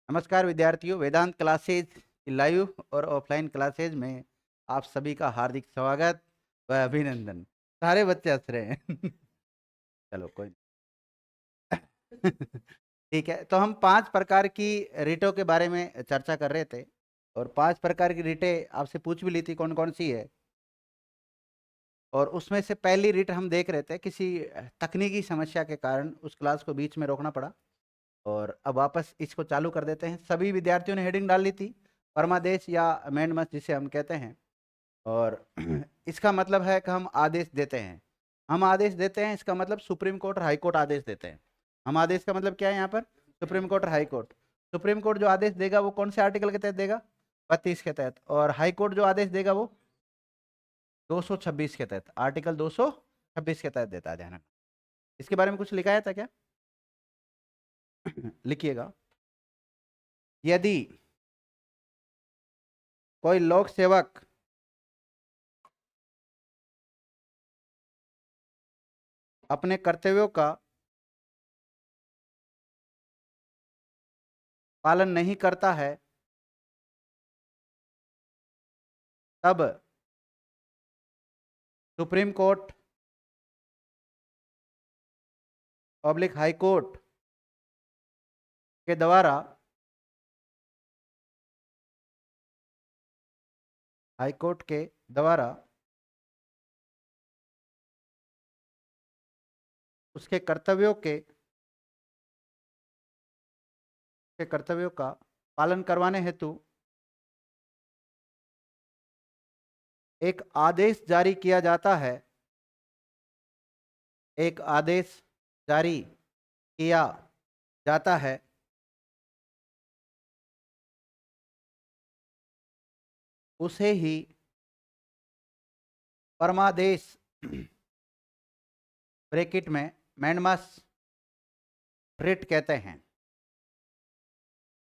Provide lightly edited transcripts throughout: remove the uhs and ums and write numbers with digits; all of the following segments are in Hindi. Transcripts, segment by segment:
नमस्कार विद्यार्थियों, वेदांत क्लासेज की लाइव और ऑफलाइन क्लासेज में आप सभी का हार्दिक स्वागत व अभिनंदन। सारे बच्चे हंस रहे हैं। चलो कोई नहीं। ठीक है, तो हम 5 प्रकार की रीटों के बारे में चर्चा कर रहे थे और 5 प्रकार की रीटें आपसे पूछ भी ली थी कौन कौन सी है। और उसमें से पहली रीट हम देख रहे थे, किसी तकनीकी समस्या के कारण उस क्लास को बीच में रोकना पड़ा और अब वापस इसको चालू कर देते हैं। सभी विद्यार्थियों ने हेडिंग डाल ली थी, परमादेश या अमेंडमेंट जिसे हम कहते हैं। और इसका मतलब है कि हम आदेश देते हैं। हम आदेश देते हैं, इसका मतलब सुप्रीम कोर्ट और हाई कोर्ट आदेश देते हैं। हम आदेश का मतलब क्या है यहाँ पर? सुप्रीम कोर्ट और हाई कोर्ट। सुप्रीम कोर्ट जो आदेश देगा वो कौन से आर्टिकल के तहत देगा? 32 के तहत। और हाई कोर्ट जो आदेश देगा वो 226 के तहत, आर्टिकल 226 के तहत देता है। ध्यान रखना। इसके बारे में कुछ लिखाया था क्या? लिखिएगा। यदि कोई लोक सेवक अपने कर्तव्यों का पालन नहीं करता है, तब supreme court public high court के द्वारा हाई कोर्ट के द्वारा उसके कर्तव्यों का पालन करवाने हेतु एक आदेश जारी किया जाता है। एक आदेश जारी किया जाता है। उसे ही परमादेश ब्रैकेट में मैंडमस रिट कहते हैं।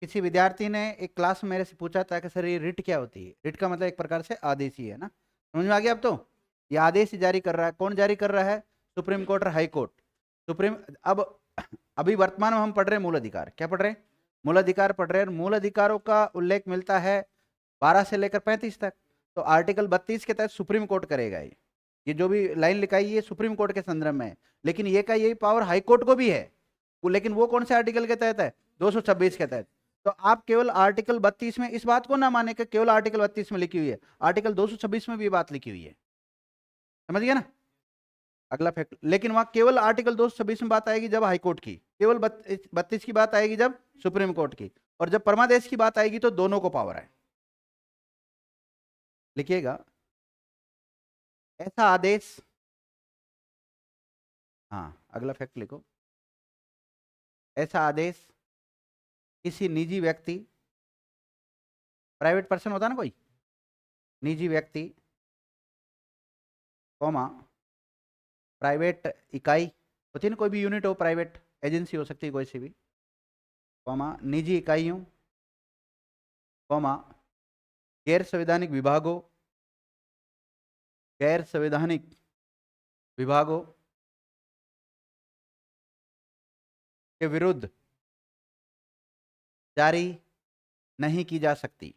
किसी विद्यार्थी ने एक क्लास में मेरे से पूछा था कि सर ये रिट क्या होती है? रिट का मतलब एक प्रकार से आदेश ही है ना। समझ में आ गया अब? तो ये आदेश जारी कर रहा है, कौन जारी कर रहा है? सुप्रीम कोर्ट और हाई कोर्ट। सुप्रीम अब अभी वर्तमान में हम पढ़ रहे हैं मूल अधिकार। क्या पढ़ रहे हैं? मूल अधिकार पढ़ रहे हैं। मूल अधिकारों का उल्लेख मिलता है 12 से लेकर 35 तक। तो आर्टिकल 32 के तहत सुप्रीम कोर्ट करेगा ये जो भी लाइन लिखाई है सुप्रीम कोर्ट के संदर्भ में है। लेकिन ये का यही पावर हाई कोर्ट को भी है। लेकिन वो कौन से आर्टिकल के तहत है? 226 के तहत। तो आप केवल आर्टिकल 32 में इस बात को ना माने कि केवल आर्टिकल 32 में लिखी हुई है, आर्टिकल 226 में भी बात लिखी हुई है। समझ गया ना? अगला फैक्ट। लेकिन वहां केवल आर्टिकल 226 में बात आएगी जब हाई कोर्ट की, केवल 32 की बात आएगी जब सुप्रीम कोर्ट की, और जब परमादेश की बात आएगी तो दोनों को पावर है। लिखिएगा। ऐसा आदेश, हाँ अगला फैक्ट लिखो। ऐसा आदेश किसी निजी व्यक्ति, प्राइवेट पर्सन होता है ना कोई, निजी व्यक्ति कॉमा प्राइवेट इकाई होती है ना, कोई भी यूनिट हो, प्राइवेट एजेंसी हो सकती है कोई सी भी, कॉमा निजी इकाइयों, कॉमा गैर संवैधानिक विभागों, गैर संवैधानिक विभागों के विरुद्ध जारी नहीं की जा सकती।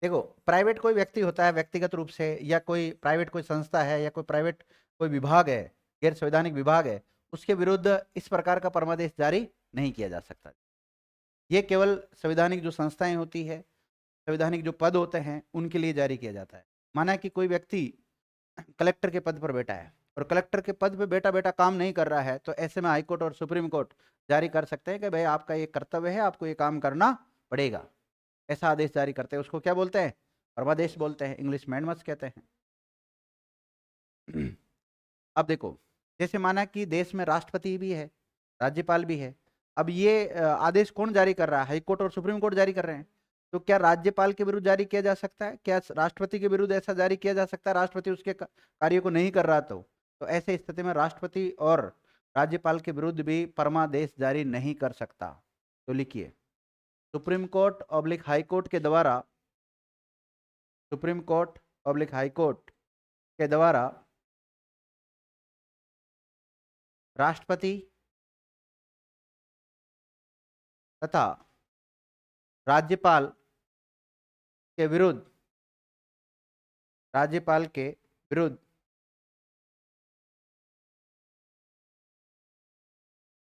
देखो, प्राइवेट कोई व्यक्ति होता है व्यक्तिगत रूप से, या कोई प्राइवेट कोई संस्था है, या कोई प्राइवेट कोई विभाग है, गैर संवैधानिक विभाग है, उसके विरुद्ध इस प्रकार का परमादेश जारी नहीं किया जा सकता। ये केवल संवैधानिक जो संस्थाएं होती है, संवैधानिक जो पद होते हैं, उनके लिए जारी किया जाता है। माना कि कोई व्यक्ति कलेक्टर के पद पर बैठा है और कलेक्टर के पद पे बेटा बेटा काम नहीं कर रहा है, तो ऐसे में हाई कोर्ट और सुप्रीम कोर्ट जारी कर सकते हैं कि भाई आपका ये कर्तव्य है, आपको ये काम करना पड़ेगा। ऐसा आदेश जारी करते हैं, उसको क्या बोलते हैं? परमादेश बोलते हैं, इंग्लिश में मैंडमस कहते हैं। अब देखो, जैसे माना कि देश में राष्ट्रपति भी है, राज्यपाल भी है। अब ये आदेश कौन जारी कर रहा है? हाई कोर्ट और सुप्रीम कोर्ट जारी कर रहे हैं। तो क्या राज्यपाल के विरुद्ध जारी किया जा सकता है? क्या राष्ट्रपति के विरुद्ध ऐसा जारी किया जा सकता है, राष्ट्रपति उसके कार्य को नहीं कर रहा तो ऐसे स्थिति में राष्ट्रपति और राज्यपाल के विरुद्ध भी परमादेश जारी नहीं कर सकता। तो लिखिए, supreme court oblique high court के द्वारा supreme court public high court के द्वारा राष्ट्रपति तथा राज्यपाल के विरुद्ध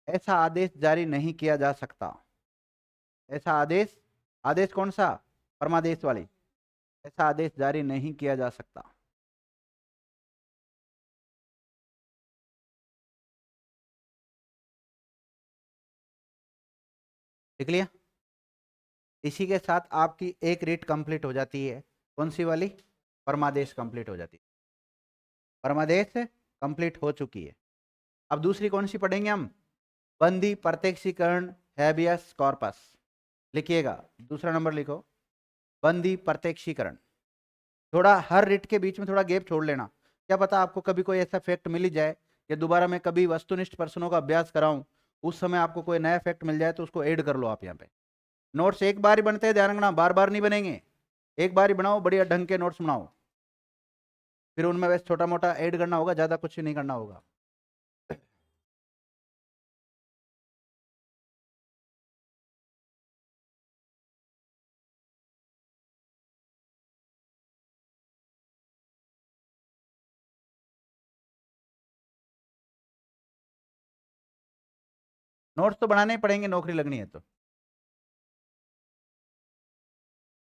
ऐसा आदेश जारी नहीं किया जा सकता। ऐसा आदेश, आदेश कौन सा? परमादेश वाली। ऐसा आदेश जारी नहीं किया जा सकता। देख लिया? इसी के साथ आपकी एक रीट कंप्लीट हो जाती है। कौन सी वाली? परमादेश कंप्लीट हो जाती है। परमादेश कंप्लीट हो चुकी है। अब दूसरी कौन सी पढ़ेंगे हम? बंदी प्रत्यक्षीकरण हैबियस कॉर्पस। लिखिएगा, दूसरा नंबर लिखो, बंदी प्रत्यक्षीकरण। थोड़ा हर रिट के बीच में थोड़ा गैप छोड़ लेना। क्या पता आपको कभी कोई ऐसा फैक्ट मिल ही जाए कि दोबारा मैं कभी वस्तुनिष्ठ प्रश्नों का अभ्यास कराऊं, उस समय आपको कोई नया फैक्ट मिल जाए तो उसको ऐड कर लो आप यहाँ पे। नोट्स एक बार ही बनते हैं, ध्यान रखना, बार बार नहीं बनेंगे। एक बार ही बनाओ, बढ़िया ढंग के नोट्स बनाओ, फिर उनमें वैसे छोटा मोटा ऐड करना होगा, ज्यादा कुछ नहीं करना होगा। नोट्स तो बनाने ही पड़ेंगे, नौकरी लगनी है तो।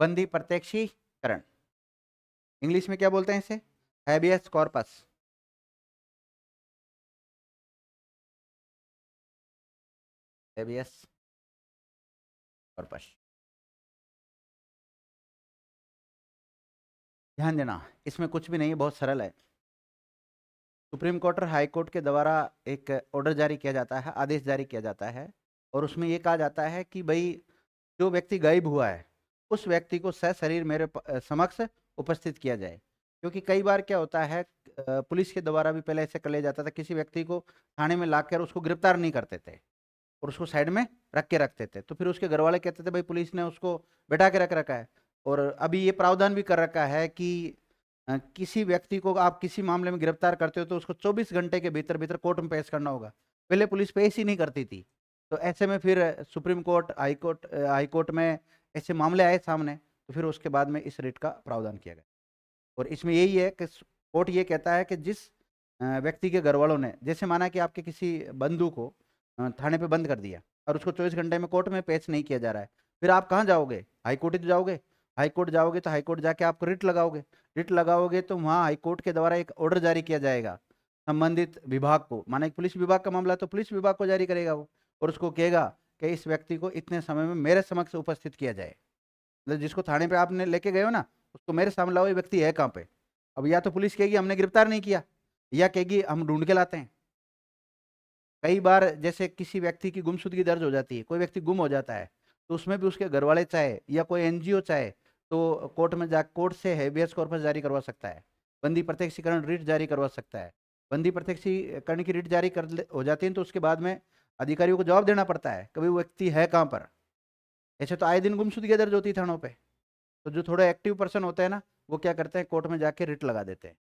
बंदी प्रत्यक्षीकरण, इंग्लिश में क्या बोलते हैं इसे? Habeas corpus. Habeas corpus. ध्यान देना, इसमें कुछ भी नहीं है, बहुत सरल है। सुप्रीम कोर्ट और हाई कोर्ट के द्वारा एक ऑर्डर जारी किया जाता है, आदेश जारी किया जाता है, और उसमें ये कहा जाता है कि भाई जो व्यक्ति गायब हुआ है उस व्यक्ति को सशरीर मेरे समक्ष उपस्थित किया जाए। क्योंकि कई बार क्या होता है, पुलिस के द्वारा भी पहले ऐसे कर लिया जाता था, किसी व्यक्ति को थाने में लाकर उसको गिरफ्तार नहीं करते थे और उसको साइड में रख के रखते थे, तो फिर उसके घर वाले कहते थे भाई पुलिस ने उसको बैठा के रख रखा है। और अभी ये प्रावधान भी कर रखा है कि किसी व्यक्ति को आप किसी मामले में गिरफ्तार करते हो तो उसको 24 घंटे के भीतर भीतर कोर्ट में पेश करना होगा। पहले पुलिस पेश ही नहीं करती थी, तो ऐसे में फिर सुप्रीम कोर्ट, हाई कोर्ट में ऐसे मामले आए सामने, तो फिर उसके बाद में इस रिट का प्रावधान किया गया। और इसमें यही है कि कोर्ट ये कहता है कि जिस व्यक्ति के घर वालों ने, जैसे माना कि आपके किसी बंधु को थाने पे बंद कर दिया और उसको 24 घंटे में कोर्ट में पेश नहीं किया जा रहा है, फिर आप कहाँ जाओगे? हाई कोर्ट ही तो जाओगे। हाई कोर्ट जाओगे तो हाई कोर्ट जाके आपको रिट लगाओगे। रिट लगाओगे तो वहाँ हाई कोर्ट के द्वारा एक ऑर्डर जारी किया जाएगा संबंधित विभाग को, माना कि पुलिस विभाग का मामला है तो पुलिस विभाग को जारी करेगा वो, और उसको कहेगा कि इस व्यक्ति को इतने समय में मेरे समक्ष उपस्थित किया जाए। मतलब जिसको थाने पे आपने लेके गए हो ना, उसको मेरे सामने लाओ, ये व्यक्ति है कहाँ पे। अब या तो पुलिस कहेगी हमने गिरफ्तार नहीं किया, या कहेगी हम ढूंढ के लाते हैं। कई बार जैसे किसी व्यक्ति की गुमशुदगी दर्ज हो जाती है, कोई व्यक्ति गुम हो जाता है, तो उसमें भी उसके घर वाले चाहे या कोई एनजीओ चाहे तो कोर्ट में जा, कोर्ट से हैबियस कॉर्पस जारी करवा सकता है, बंदी प्रत्यक्षीकरण रिट जारी करवा सकता है। बंदी प्रत्यक्षीकरण की रिट जारी हो जाती है तो उसके बाद में अधिकारियों को जवाब देना पड़ता है कभी वो व्यक्ति है कहाँ पर। ऐसे तो आए दिन गुमशुदगी दर्ज होती है थानों पे, तो जो थोड़ा एक्टिव पर्सन होते हैं ना, वो क्या करते हैं, कोर्ट में जाके रिट लगा देते हैं।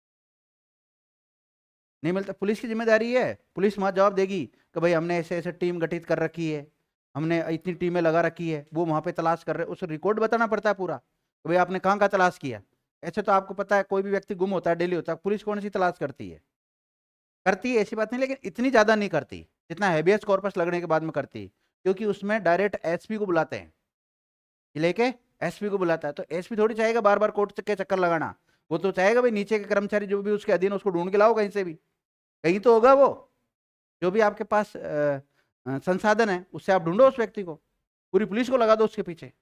नहीं मिलता, पुलिस की जिम्मेदारी है, पुलिस वहां जवाब देगी कि भाई हमने ऐसे ऐसे टीम गठित कर रखी है, हमने इतनी टीमें लगा रखी है, वो वहां पे तलाश कर रहे हैं, उस रिकॉर्ड बताना पड़ता है पूरा कि भाई आपने कहाँ कहाँ तलाश किया। ऐसे तो आपको पता है कोई भी व्यक्ति गुम होता है, डेली होता है, पुलिस कौन सी तलाश करती है? करती है, ऐसी बात नहीं, लेकिन इतनी ज्यादा नहीं करती जितना हैबियस कॉर्पस लगने के बाद में करती है, क्योंकि उसमें डायरेक्ट एसपी को बुलाते हैं, लेके एसपी को बुलाता है, तो एसपी थोड़ी चाहेगा बार बार कोर्ट के चक्कर लगाना। वो तो चाहेगा भाई नीचे के कर्मचारी जो भी उसके अधीन, उसको ढूंढ के लाओ कहीं से भी, कहीं तो होगा वो, जो भी आपके पास संसाधन है उससे आप ढूंढो उस व्यक्ति को, पूरी पुलिस को लगा दो उसके पीछे,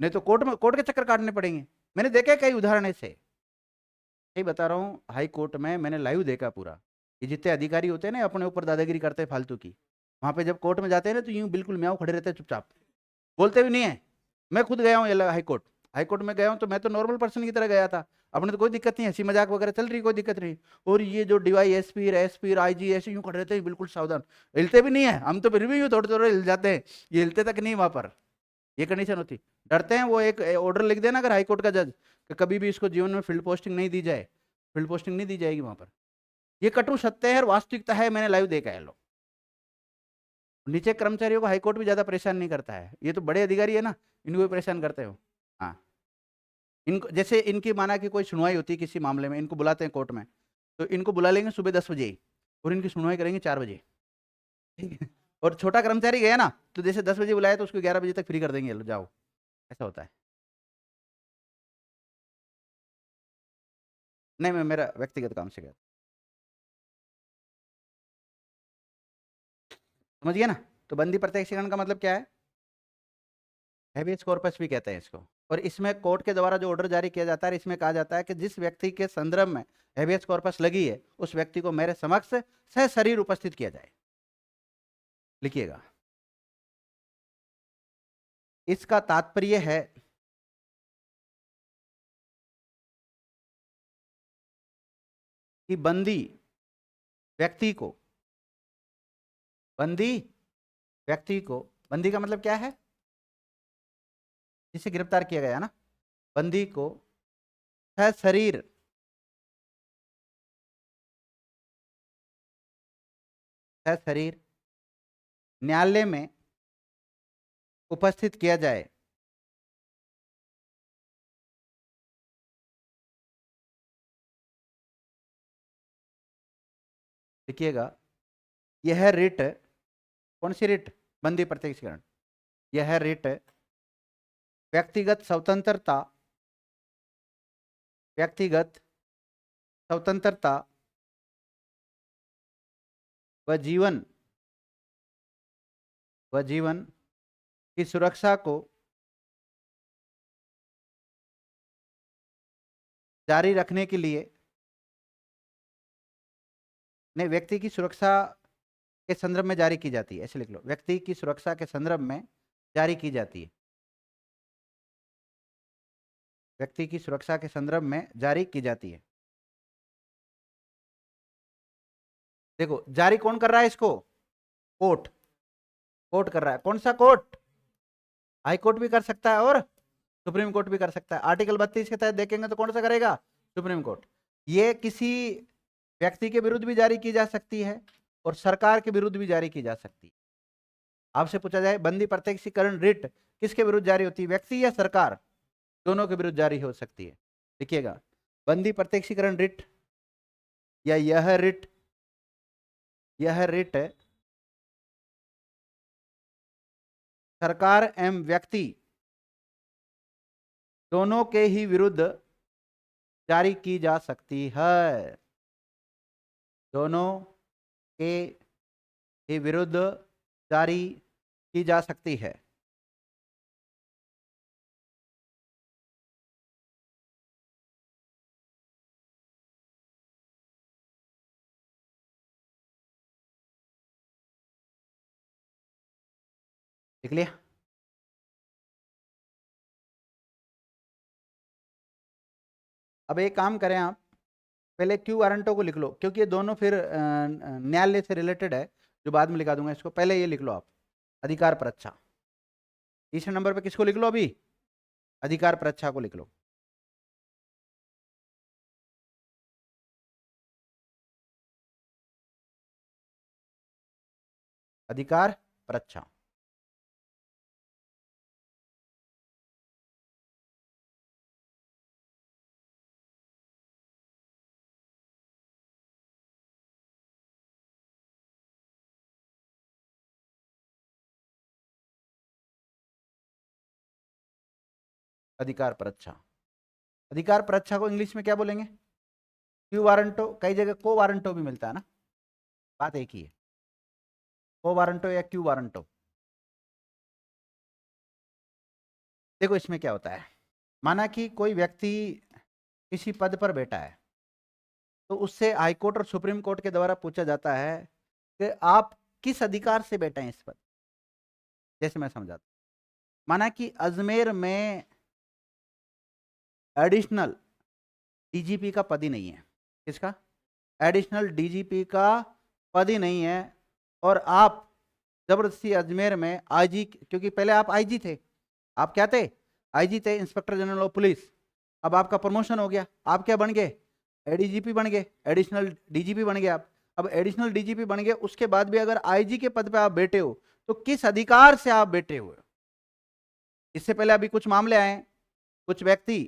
नहीं तो कोर्ट में, कोर्ट के चक्कर काटने पड़ेंगे। मैंने देखा है कई उदाहरण ऐसे, यही बता रहा हूँ, हाई कोर्ट में मैंने लाइव देखा पूरा। ये जितने अधिकारी होते हैं ना अपने ऊपर दादागिरी करते हैं फालतू की, वहां पे जब कोर्ट में जाते हैं ना तो यूं बिल्कुल म्याऊं खड़े रहते हैं चुपचाप, बोलते भी नहीं है। मैं खुद गया हूँ हाई कोर्ट, हाई कोर्ट में गया हूँ तो मैं तो नॉर्मल पर्सन की तरह गया था, अपने तो कोई दिक्कत नहीं, हंसी मजाक वगैरह चल रही, कोई दिक्कत नहीं। और ये जो डीवाई एसपी एसपी आईजी ऐसे यूं खड़े रहते हैं बिल्कुल सावधान, हिलते भी नहीं है, हम तो फिर भी यूं थोड़े थोड़े हिल जाते हैं, ये हिलते तक नहीं वहां पर, ये कंडीशन होती। डरते हैं, वो एक ऑर्डर लिख देना अगर हाईकोर्ट का जज कि कभी भी इसको जीवन में फील्ड पोस्टिंग नहीं दी जाए, फील्ड पोस्टिंग नहीं दी जाएगी वहां पर। ये कटु सत्य है और वास्तविकता है, मैंने लाइव देखा है। लोग नीचे कर्मचारियों को हाईकोर्ट भी ज्यादा परेशान नहीं करता है, ये तो बड़े अधिकारी है ना, इनको भी परेशान करते हो। हाँ, इनको जैसे इनकी माना कि कोई सुनवाई होती है किसी मामले में, इनको बुलाते हैं कोर्ट में, तो इनको बुला लेंगे सुबह 10 बजे ही और इनकी सुनवाई करेंगे 4 बजे, ठीक है। और छोटा कर्मचारी गया ना, तो जैसे 10 बजे बुलाया तो उसको 11 बजे तक फ्री कर देंगे, लो जाओ, ऐसा होता है। नहीं, मैं मेरा व्यक्तिगत काम से गया, समझ गया ना। तो बंदी प्रत्यक्षीकरण का मतलब क्या है? हैबियस कॉर्पस भी कहते हैं इसको। और इसमें कोर्ट के द्वारा जो ऑर्डर जारी किया जाता है, इसमें कहा जाता है कि जिस व्यक्ति के संदर्भ में हैबियस कॉर्पस लगी है उस व्यक्ति को मेरे समक्ष सशरीर उपस्थित किया जाए। लिखिएगा, इसका तात्पर्य है कि बंदी व्यक्ति को, बंदी व्यक्ति को, बंदी का मतलब क्या है? जिसे गिरफ्तार किया गया ना, बंदी को सशरीर सशरीर न्यायालय में उपस्थित किया जाए। देखिएगा, यह रिट, कौन सी रिट? बंदी प्रत्यक्षीकरण। यह रिट व्यक्तिगत स्वतंत्रता, व्यक्तिगत स्वतंत्रता व जीवन की सुरक्षा को जारी रखने के लिए, नहीं, व्यक्ति की सुरक्षा के संदर्भ में जारी की जाती है, ऐसे लिख लो, व्यक्ति की सुरक्षा के संदर्भ में जारी की जाती है, व्यक्ति की सुरक्षा के संदर्भ में जारी की जाती है। देखो, जारी कौन कर रहा है इसको? कोर्ट, कोर्ट कर रहा है। कौन सा कोर्ट? हाई कोर्ट भी कर सकता है और सुप्रीम कोर्ट भी कर सकता है। आर्टिकल 32 के तहत देखेंगे तो कौन सा करेगा? Supreme court. ये किसी व्यक्ति के विरुद्ध भी जारी की जा सकती है और सरकार के विरुद्ध भी जारी की जा सकती है। आपसे पूछा जाए बंदी प्रत्यक्षीकरण रिट किसके विरुद्ध जारी होती है, व्यक्ति या सरकार? दोनों के विरुद्ध जारी हो सकती है। देखिएगा, बंदी प्रत्यक्षीकरण रिट या यह रिट सरकार एवं व्यक्ति दोनों के ही विरुद्ध जारी की जा सकती है, दोनों के ही विरुद्ध जारी की जा सकती है। लिख लिया? अब एक काम करें, आप पहले क्यू वारंटो को लिख लो, क्योंकि ये दोनों फिर न्यायालय से रिलेटेड है, जो बाद में लिखा दूंगा इसको। पहले ये लिख लो आप, अधिकार परीक्षा। तीसरे नंबर पे किसको लिख लो अभी? अधिकार परीक्षा को लिख लो। अधिकार परीक्षा। अधिकार परीक्षा, अधिकार परीक्षा को इंग्लिश में क्या बोलेंगे? Quo warranto. कई जगह को वारंटो भी मिलता है ना, बात एक ही है, को वारंटो या क्यू वारंटो। देखो, इसमें क्या होता है, माना कि कोई व्यक्ति किसी पद पर बैठा है, तो उससे हाईकोर्ट और सुप्रीम कोर्ट के द्वारा पूछा जाता है कि आप किस अधिकार से बैठे हैं इस पद। जैसे मैं समझाता, माना कि अजमेर में एडिशनल डीजीपी का पद ही नहीं है। किसका? एडिशनल डीजीपी का पद ही नहीं है, और आप जबरदस्ती अजमेर में आईजी, क्योंकि पहले आप आईजी थे, आप क्या थे? आईजी थे, इंस्पेक्टर जनरल ऑफ पुलिस। अब आपका प्रमोशन हो गया, आप क्या बन गए, एडीजीपी बन गए, एडिशनल डीजीपी बन गए आप। अब एडिशनल डीजीपी बन गए, उसके बाद भी अगर आईजी के पद पे आप बैठे हो तो किस अधिकार से आप बैठे हुए? इससे पहले अभी कुछ मामले आए, कुछ व्यक्ति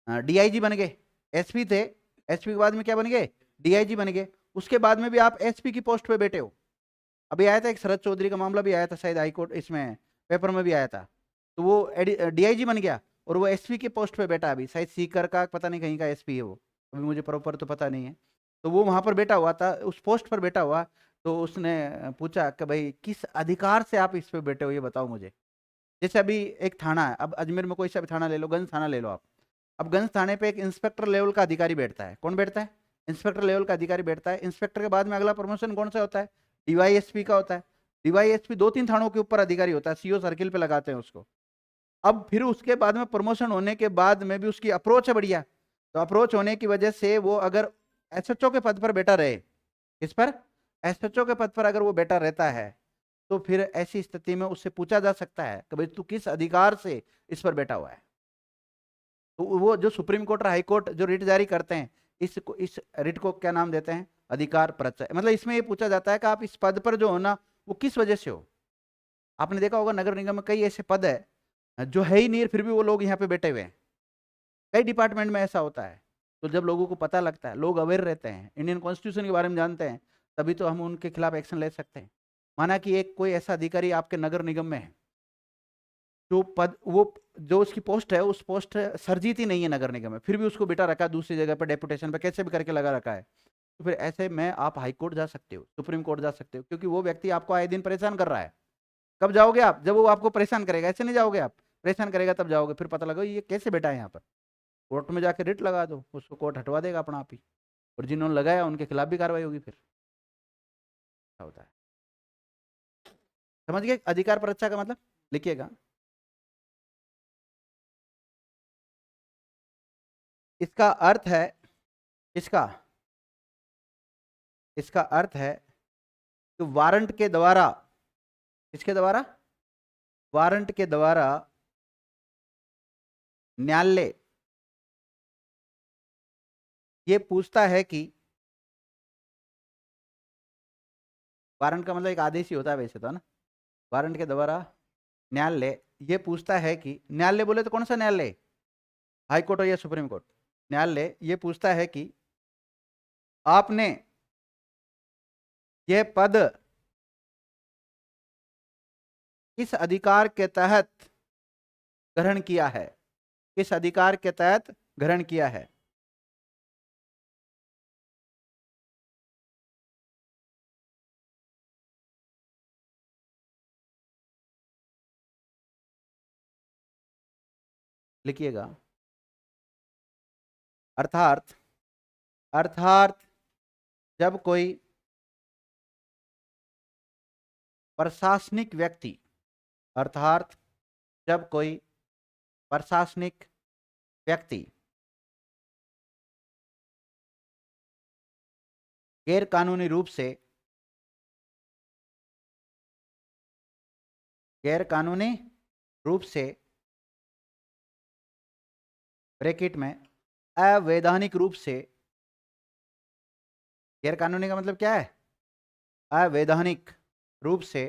डीआईजी बन गए, एसपी थे, एसपी के बाद में क्या बन गए, डीआईजी बन गए, उसके बाद में भी आप एसपी की पोस्ट पे बैठे हो। अभी आया था एक शरद चौधरी का मामला भी आया था, शायद हाईकोर्ट इसमें पेपर में भी आया था, तो वो डीआईजी बन गया और वो एसपी के पोस्ट पे बैठा, अभी शायद सीकर का पता नहीं कहीं का एसपी है वो, अभी मुझे प्रॉपर तो पता नहीं है। तो वो वहां पर बैठा हुआ था, उस पोस्ट पर बैठा हुआ, तो उसने पूछा कि भाई किस अधिकार से आप इस पे बैठे हो, ये बताओ मुझे। जैसे अभी एक थाना है, अब अजमेर में कोई सा भी थाना ले लो, गंज थाना ले लो आप। अब गंज थाने पे एक इंस्पेक्टर लेवल का अधिकारी बैठता है, कौन बैठता है, इंस्पेक्टर लेवल का अधिकारी बैठता है। इंस्पेक्टर के बाद में अगला प्रमोशन कौन सा होता है, डीवाईएसपी का होता है। डीवाईएसपी 2-3 थानों के ऊपर अधिकारी होता है, सीओ सर्किल पे लगाते हैं उसको। अब फिर उसके बाद में प्रमोशन होने के बाद में भी उसकी अप्रोच है बढ़िया, तो अप्रोच होने की वजह से वो अगर एसएचओ के पद पर बैठा रहे, किस पर, एसएचओ के पद पर अगर वो बैठा रहता है, तो फिर ऐसी स्थिति में उससे पूछा जा सकता है कि भाई तू किस अधिकार से इस पर बैठा हुआ है। तो वो जो सुप्रीम कोर्ट और हाई कोर्ट जो रिट जारी करते हैं, इस रिट को क्या नाम देते हैं, अधिकार परिचय। मतलब इसमें ये पूछा जाता है कि आप इस पद पर जो हो ना, वो किस वजह से हो। आपने देखा होगा नगर निगम में कई ऐसे पद है जो है ही नहीं, फिर भी वो लोग यहाँ पे बैठे हुए हैं। कई डिपार्टमेंट में ऐसा होता है। तो जब लोगों को पता लगता है, लोग अवेयर रहते हैं, इंडियन कॉन्स्टिट्यूशन के बारे में जानते हैं, तभी तो हम उनके खिलाफ एक्शन ले सकते हैं। माना कि एक कोई ऐसा अधिकारी आपके नगर निगम में है, जो पद, वो जो उसकी पोस्ट है, उस पोस्ट सर्जित ही नहीं है नगर निगम में, फिर भी उसको बिठा रखा है दूसरी जगह पर डेपुटेशन पे, कैसे भी करके लगा रखा है। तो फिर ऐसे में आप हाई कोर्ट जा सकते हो, सुप्रीम कोर्ट जा सकते हो, क्योंकि वो व्यक्ति आपको आए दिन परेशान कर रहा है। कब जाओगे आप, जब वो आपको परेशान करेगा, ऐसे नहीं जाओगे आप, परेशान करेगा तब जाओगे, फिर पता लगा ये कैसे बैठा है यहाँ पर। कोर्ट में जाके रिट लगा दो, उसको कोर्ट हटवा देगा अपना आप ही, और जिन्होंने लगाया उनके खिलाफ भी कार्रवाई होगी। फिर क्या होता है, समझ गए अधिकार पर अच्छा का मतलब, लिखिएगा। इसका अर्थ है, इसका इसका अर्थ है कि वारंट के द्वारा, किसके द्वारा, वारंट के द्वारा न्यायालय ये पूछता है कि, वारंट का मतलब एक आदेश ही होता है वैसे तो, है ना। वारंट के द्वारा न्यायालय ये पूछता है कि, न्यायालय बोले तो कौन सा न्यायालय, हाई कोर्ट हो या सुप्रीम कोर्ट, न्यायालय ये पूछता है कि आपने यह पद किस अधिकार के तहत ग्रहण किया है, किस अधिकार के तहत ग्रहण किया है। लिखिएगा। अर्थात अर्थात जब कोई प्रशासनिक व्यक्ति, अर्थात जब कोई प्रशासनिक व्यक्ति गैर कानूनी रूप से, गैर कानूनी रूप से, ब्रैकेट में अवैधानिक रूप से, गैर कानूनी का मतलब क्या है, अवैधानिक रूप से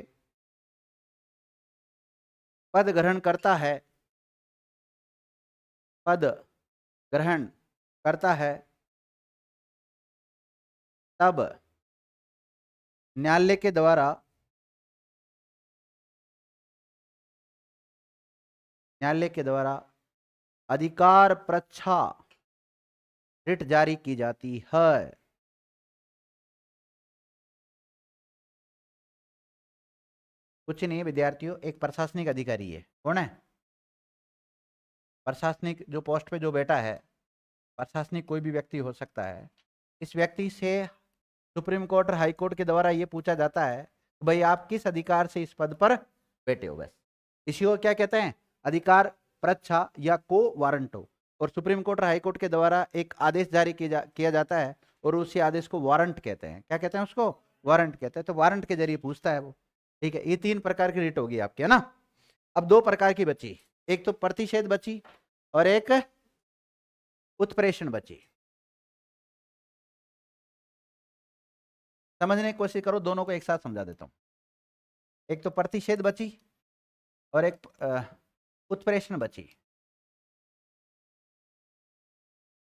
पद ग्रहण करता है, पद ग्रहण करता है, तब न्यायालय के द्वारा, न्यायालय के द्वारा अधिकार परीक्षा रिट जारी की जाती है। कुछ नहीं है विद्यार्थियों, एक प्रशासनिक अधिकारी है, कौन है, प्रशासनिक जो पोस्ट पे जो बैठा है, प्रशासनिक कोई भी व्यक्ति हो सकता है। इस व्यक्ति से सुप्रीम कोर्ट और हाई कोर्ट के द्वारा ये पूछा जाता है भाई आप किस अधिकार से इस पद पर बैठे हो, बस इसी को क्या कहते हैं, अधिकार परीक्षा या को वारंट हो। और सुप्रीम कोर्ट और हाई कोर्ट के द्वारा एक आदेश जारी किया जाता है, और उसी आदेश को वारंट कहते हैं। क्या कहते हैं उसको, वारंट कहते हैं। तो वारंट के जरिए पूछता है वो, ठीक है। ये 3 प्रकार की रिट होगी आपकी, है ना। अब 2 प्रकार की बची, एक तो प्रतिषेध बची और एक उत्प्रेषण बची। समझने की कोशिश करो, दोनों को एक साथ समझा देता हूं। एक तो प्रतिषेध बची और एक उत्प्रेषण बची।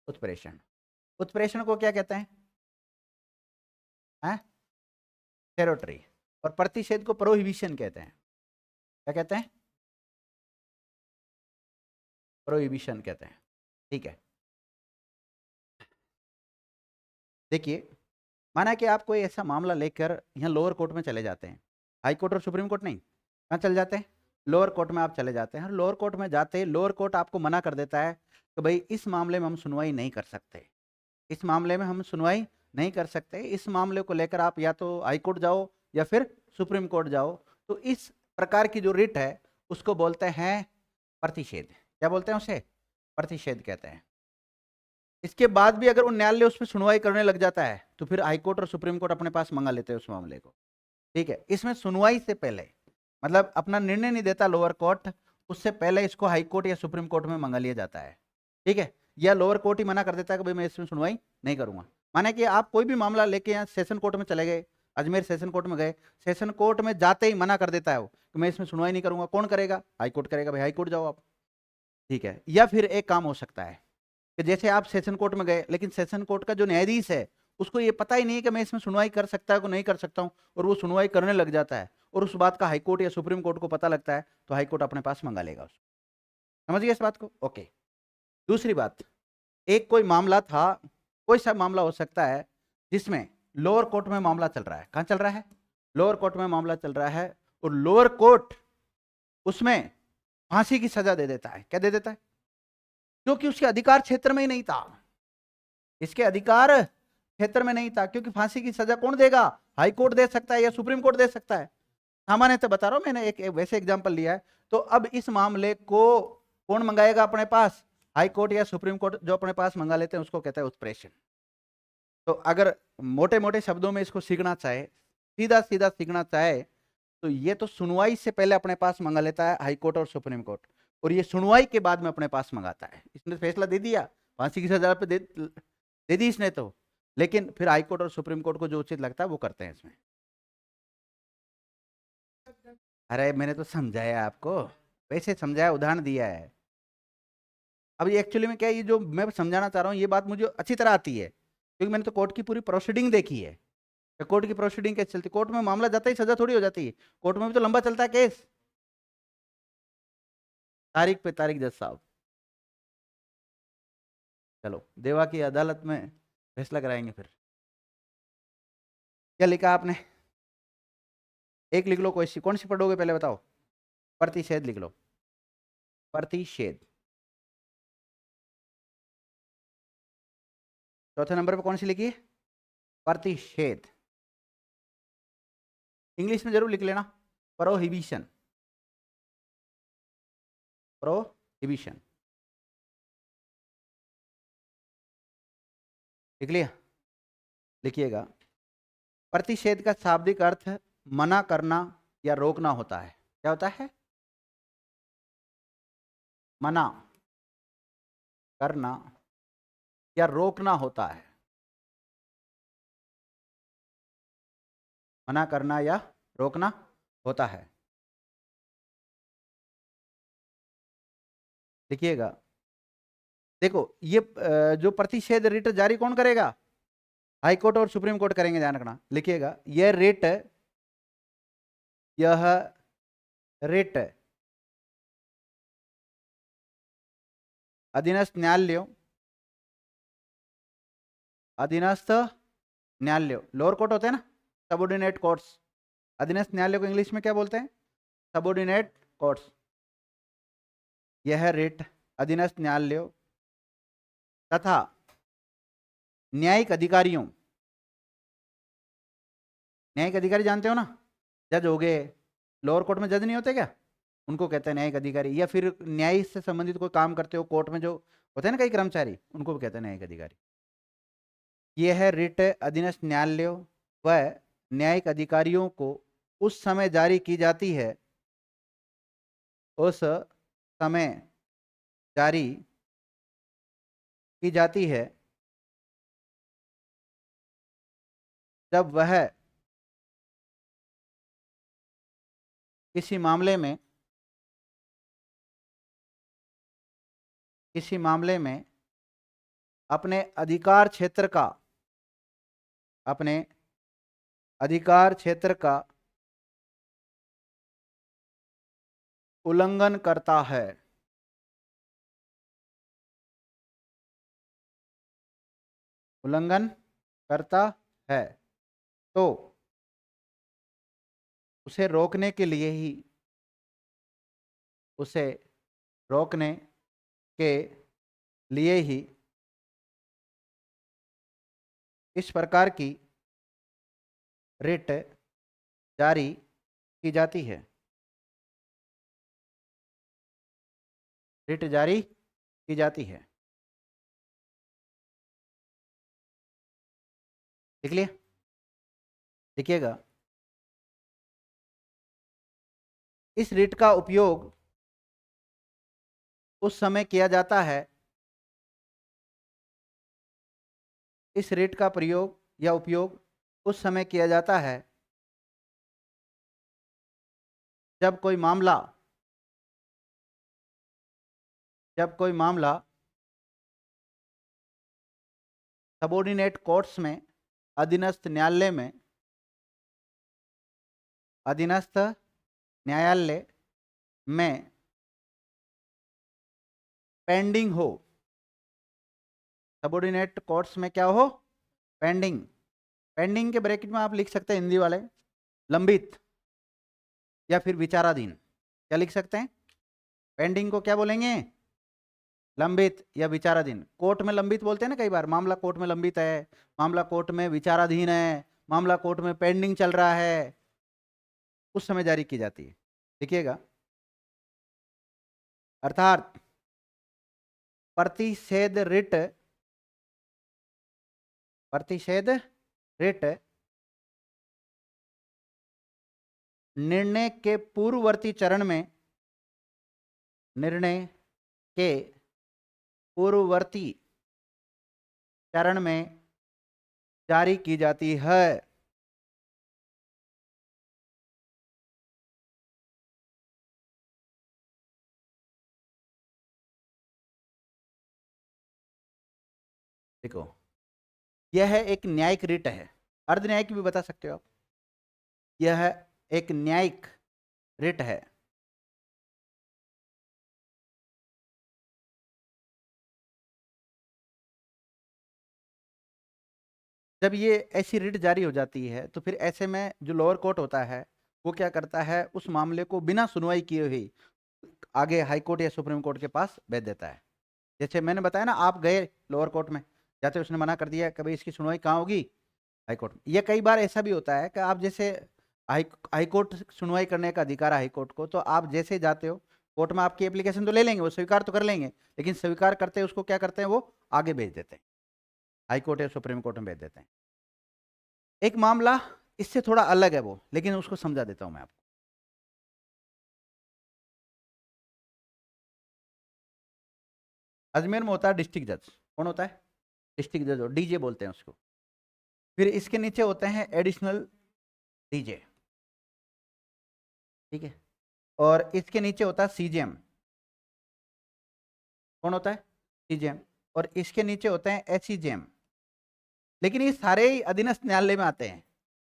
उत्प्रेषण, उत्प्रेषण को क्या कहते हैं? टेरिटरी। और प्रतिषेध को प्रोहिबिशन कहते हैं। क्या कहते हैं? प्रोहिबिशन कहते हैं। ठीक है, देखिए, माना कि आप कोई ऐसा मामला लेकर यहाँ लोअर कोर्ट में चले जाते हैं, हाई कोर्ट और सुप्रीम कोर्ट नहीं, कहाँ चले जाते हैं? लोअर कोर्ट में आप चले जाते हैं। लोअर कोर्ट में जाते ही लोअर कोर्ट आपको मना कर देता है कि भाई इस मामले में हम सुनवाई नहीं कर सकते, इस मामले में हम सुनवाई नहीं कर सकते, इस मामले को लेकर आप या तो हाई कोर्ट जाओ या फिर सुप्रीम कोर्ट जाओ। तो इस प्रकार की जो रिट है उसको बोलते हैं प्रतिषेध। क्या बोलते हैं उसे? प्रतिषेध कहते हैं। इसके बाद भी अगर वो न्यायालय उस पर सुनवाई करने लग जाता है तो फिर हाई कोर्ट और सुप्रीम कोर्ट अपने पास मंगा लेते हैं उस मामले को। ठीक है, इसमें सुनवाई से पहले, मतलब अपना निर्णय नहीं देता लोअर कोर्ट, उससे पहले इसको हाई कोर्ट या सुप्रीम कोर्ट में मंगा लिया जाता है। ठीक है, या लोअर कोर्ट ही मना कर देता है कि भाई मैं इसमें सुनवाई नहीं करूंगा। माने कि आप कोई भी मामला लेके यहाँ सेशन कोर्ट में चले गए, अजमेर सेशन कोर्ट में गए, सेशन कोर्ट में जाते ही मना कर देता है वो कि मैं इसमें सुनवाई नहीं करूंगा। कौन करेगा? हाई कोर्ट करेगा। भाई हाई कोर्ट जाओ आप। ठीक है, या फिर एक काम हो सकता है कि जैसे आप सेशन कोर्ट में गए, लेकिन सेशन कोर्ट का जो न्यायाधीश है उसको ये पता ही नहीं है कि मैं इसमें सुनवाई कर सकता हूँ कि नहीं कर सकता हूँ, और वो सुनवाई करने लग जाता है, और उस बात का हाई कोर्ट या सुप्रीम कोर्ट को पता लगता है, तो हाई कोर्ट अपने पास मंगा लेगा उसको। समझिए इस बात को? ओके। दूसरी बात, एक कोई मामला था, कोई सा मामला हो सकता है जिसमें लोअर कोर्ट में मामला चल रहा है। कहाँ चल रहा है? लोअर कोर्ट में मामला चल रहा है, और लोअर कोर्ट उसमें फांसी की सजा दे देता है। क्या दे देता है? क्योंकि उसके अधिकार क्षेत्र में ही नहीं था, इसके अधिकार क्षेत्र में नहीं था। क्योंकि फांसी की सजा कौन देगा? हाई कोर्ट दे सकता है या सुप्रीम कोर्ट दे सकता है। सामान्यतः बता रहा हूं, मैंने एक वैसे एग्जांपल लिया है। तो अब इस मामले को कौन मंगाएगा अपने पास? हाई कोर्ट या सुप्रीम कोर्ट। जो अपने पास मंगा लेते हैं उसको कहते हैं उत्प्रेषण। तो अगर मोटे मोटे शब्दों में इसको सीखना चाहे, सीधा सीधा सीखना चाहे, तो ये तो सुनवाई से पहले अपने पास मंगा लेता है हाई कोर्ट और सुप्रीम कोर्ट, और ये सुनवाई के बाद में अपने पास मंगाता है। इसने फैसला दे दिया, फांसी की सजा पे दे दी इसने तो, लेकिन फिर हाई कोर्ट और सुप्रीम कोर्ट को जो उचित लगता है वो करते हैं इसमें। अरे मैंने तो समझाया आपको, वैसे समझाया, उदाहरण दिया है। अब ये एक्चुअली में क्या है, ये जो मैं समझाना चाह रहा हूँ ये बात मुझे अच्छी तरह आती है, क्योंकि मैंने तो कोर्ट की पूरी प्रोसीडिंग देखी है। तो कोर्ट की प्रोसीडिंग कैसे चलती? कोर्ट में मामला जाता ही सजा थोड़ी हो जाती है, कोर्ट में भी तो लंबा चलता है केस। तारीख पे तारीख जज साहब। चलो देवा की अदालत में फैसला कराएंगे फिर। क्या लिखा आपने? एक लिख लो, कोई सी, कौन सी पढ़ोगे पहले बताओ? प्रतिषेध लिख लो। प्रतिषेध। चौथे नंबर पे कौन सी लिखी है? प्रतिषेध। इंग्लिश में जरूर लिख लेना, प्रोहिबिशन। प्रोहिबिशन लिख लिया? लिखिएगा। प्रतिषेध का शाब्दिक अर्थ मना करना या रोकना होता है। क्या होता है? मना करना या रोकना होता है। मना करना या रोकना होता है। लिखिएगा। देखो ये जो प्रतिषेध रिट जारी कौन करेगा? हाई कोर्ट और सुप्रीम कोर्ट करेंगे, ध्यान रखना। लिखिएगा, यह रिट अधीनस्थ न्यायालयों, अधीनस्थ न्यायालयों, लोअर कोर्ट होते हैं ना, सबऑर्डिनेट कोर्ट्स। अधीनस्थ न्यायालय को इंग्लिश में क्या बोलते हैं? Subordinate courts. यह रिट अधीनस्थ न्यायालयों तथा न्यायिक अधिकारियों, न्यायिक अधिकारी जानते हो ना, जज हो गए, लोअर कोर्ट में जज नहीं होते क्या, उनको कहते हैं न्यायिक अधिकारी। या फिर न्याय से संबंधित कोई काम करते हो कोर्ट में, जो होते हैं ना कई कर्मचारी, उनको भी कहते हैं न्यायिक अधिकारी। यह है रिट अधीनस्थ न्यायालयों व न्यायिक अधिकारियों को उस समय जारी की जाती है, उस समय जारी की जाती है जब वह किसी मामले में अपने अधिकार क्षेत्र का उल्लंघन करता है। उल्लंघन करता है तो उसे रोकने के लिए ही इस प्रकार की रिट जारी की जाती है। रिट जारी की जाती है। लिख लिया? लिखिएगा। इस रिट का उपयोग उस समय किया जाता है, इस रिट का प्रयोग या उपयोग उस समय किया जाता है जब कोई मामला सबऑर्डिनेट कोर्ट्स में अधीनस्थ न्यायालय में पेंडिंग हो। सबऑर्डिनेट कोर्ट्स में क्या हो? पेंडिंग के ब्रैकेट में आप लिख सकते हैं हिंदी वाले लंबित या फिर विचाराधीन। क्या लिख सकते हैं? पेंडिंग को क्या बोलेंगे? लंबित या विचाराधीन। कोर्ट में लंबित बोलते हैं ना, कई बार मामला कोर्ट में लंबित है, मामला कोर्ट में विचाराधीन है, मामला कोर्ट में पेंडिंग चल रहा है, उस समय जारी की जाती है। देखिएगा, अर्थात प्रतिषेध रिट निर्णय के पूर्ववर्ती चरण में जारी की जाती है। देखो, यह एक न्यायिक रिट है, अर्ध न्यायिक भी बता सकते हो आप। यह एक न्यायिक रिट है। जब ये ऐसी रिट जारी हो जाती है तो फिर ऐसे में जो लोअर कोर्ट होता है वो क्या करता है, उस मामले को बिना सुनवाई किए हुए आगे हाई कोर्ट या सुप्रीम कोर्ट के पास भेज देता है। जैसे मैंने बताया ना, आप गए लोअर कोर्ट में जाते, उसने मना कर दिया, कभी इसकी सुनवाई कहाँ होगी? हाई कोर्ट में। ये कई बार ऐसा भी होता है कि आप जैसे हाई कोर्ट सुनवाई करने का अधिकार है हाई कोर्ट को, तो आप जैसे जाते हो कोर्ट में, आपकी एप्लीकेशन तो ले लेंगे, वो स्वीकार तो कर लेंगे, लेकिन स्वीकार करते हैं उसको क्या करते हैं, वो आगे भेज देते हैं, हाई कोर्ट या सुप्रीम कोर्ट में भेज देते हैं। एक मामला इससे थोड़ा अलग है वो, लेकिन उसको समझा देता हूं मैं आपको। अजमेर में होता है डिस्ट्रिक्ट जज। कौन होता है? डिस्ट्रिक्ट जज, और डीजे बोलते हैं उसको। फिर इसके नीचे होते हैं एडिशनल डीजे, ठीक है, और इसके नीचे होता है सीजेएम। कौन होता है? सीजेएम। और इसके नीचे होते हैं एसईजेएम, लेकिन ये सारे ही अधीनस्थ न्यायालय में आते हैं।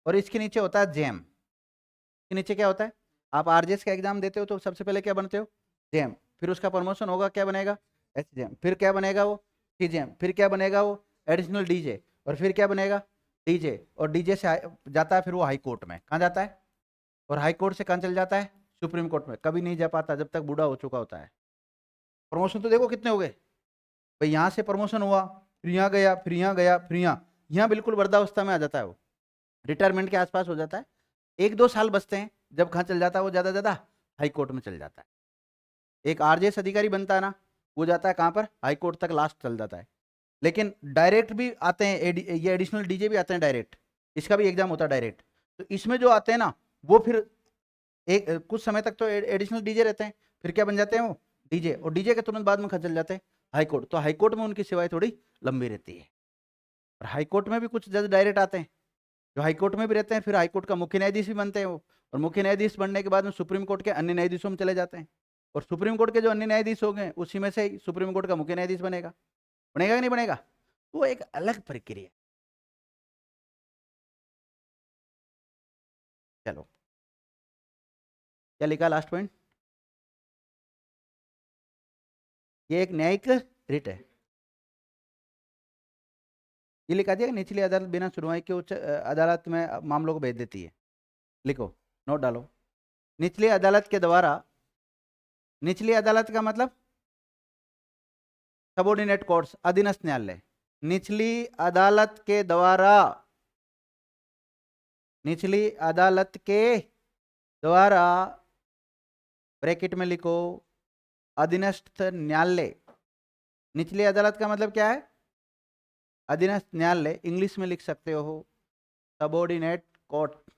और इसके नीचे होता है जेएम। इसके नीचे क्या होता है? आप आरजेएस का एग्जाम देते हो तो सबसे पहले क्या बनते हो? जेएम। फिर उसका प्रमोशन होगा, क्या बनेगा? एसजेएम। फिर क्या बनेगा वो? सीजेएम। फिर क्या बनेगा वो? Additional DJ. और फिर क्या बनेगा? डीजे। और डीजे से जाता है फिर वो हाई कोर्ट में। कहाँ जाता है? और हाई कोर्ट से कहाँ चल जाता है? सुप्रीम कोर्ट में। कभी नहीं जा पाता जब तक बूढ़ा हो चुका होता है। प्रमोशन तो देखो कितने हो गए भाई, यहाँ से प्रमोशन हुआ, फिर यहाँ गया, फिर यहाँ गया, फिर यहाँ बिल्कुल वृद्धावस्था में आ जाता है वो, रिटायरमेंट के आसपास हो जाता है। 1-2 साल बचते हैं, जब कहाँ चल जाता है वो? ज़्यादा ज़्यादा हाई कोर्ट में चल जाता है। एक आरजेएस अधिकारी बनता है ना, वो जाता है कहाँ पर? हाई कोर्ट तक लास्ट चल जाता है। लेकिन डायरेक्ट भी आते हैं, ये एडिशनल डीजे भी आते हैं डायरेक्ट, इसका भी एग्जाम होता है डायरेक्ट। तो इसमें जो आते हैं ना, वो फिर एक कुछ समय तक तो एडिशनल डीजे रहते हैं, फिर क्या बन जाते हैं वो? डीजे, और डीजे के तुरंत बाद में खचल जाते हैं हाई कोर्ट। तो हाई कोर्ट में उनकी सेवाएं थोड़ी लंबी रहती है। और हाई कोर्ट में भी कुछ जज डायरेक्ट आते हैं जो हाई कोर्ट में भी रहते हैं, फिर हाई कोर्ट का मुख्य न्यायाधीश भी बनते हैं वो, और मुख्य न्यायाधीश बनने के बाद में सुप्रीम कोर्ट के अन्य न्यायाधीशों में चले जाते हैं, और सुप्रीम कोर्ट के जो अन्य न्यायाधीश हो गए उसी में से ही सुप्रीम कोर्ट का मुख्य न्यायाधीश बनेगा। बनेगा कि नहीं बनेगा? तो वो एक अलग प्रक्रिया। चलो, क्या लिखा लास्ट पॉइंट? ये एक न्यायिक रिट है। ये लिखा दिया कि निचली अदालत बिना सुनवाई के उच्च अदालत में मामलों को भेज देती है। लिखो, नोट डालो। निचली अदालत के द्वारा, निचली अदालत का मतलब सबोर्डिनेट कोर्ट्स, अधीनस्थ न्यायालय। निचली अदालत के द्वारा, निचली अदालत के द्वारा, ब्रैकेट में लिखो अधीनस्थ न्यायालय। निचली अदालत का मतलब क्या है? अधीनस्थ न्यायालय। इंग्लिश में लिख सकते हो सबोर्डिनेट कोर्ट।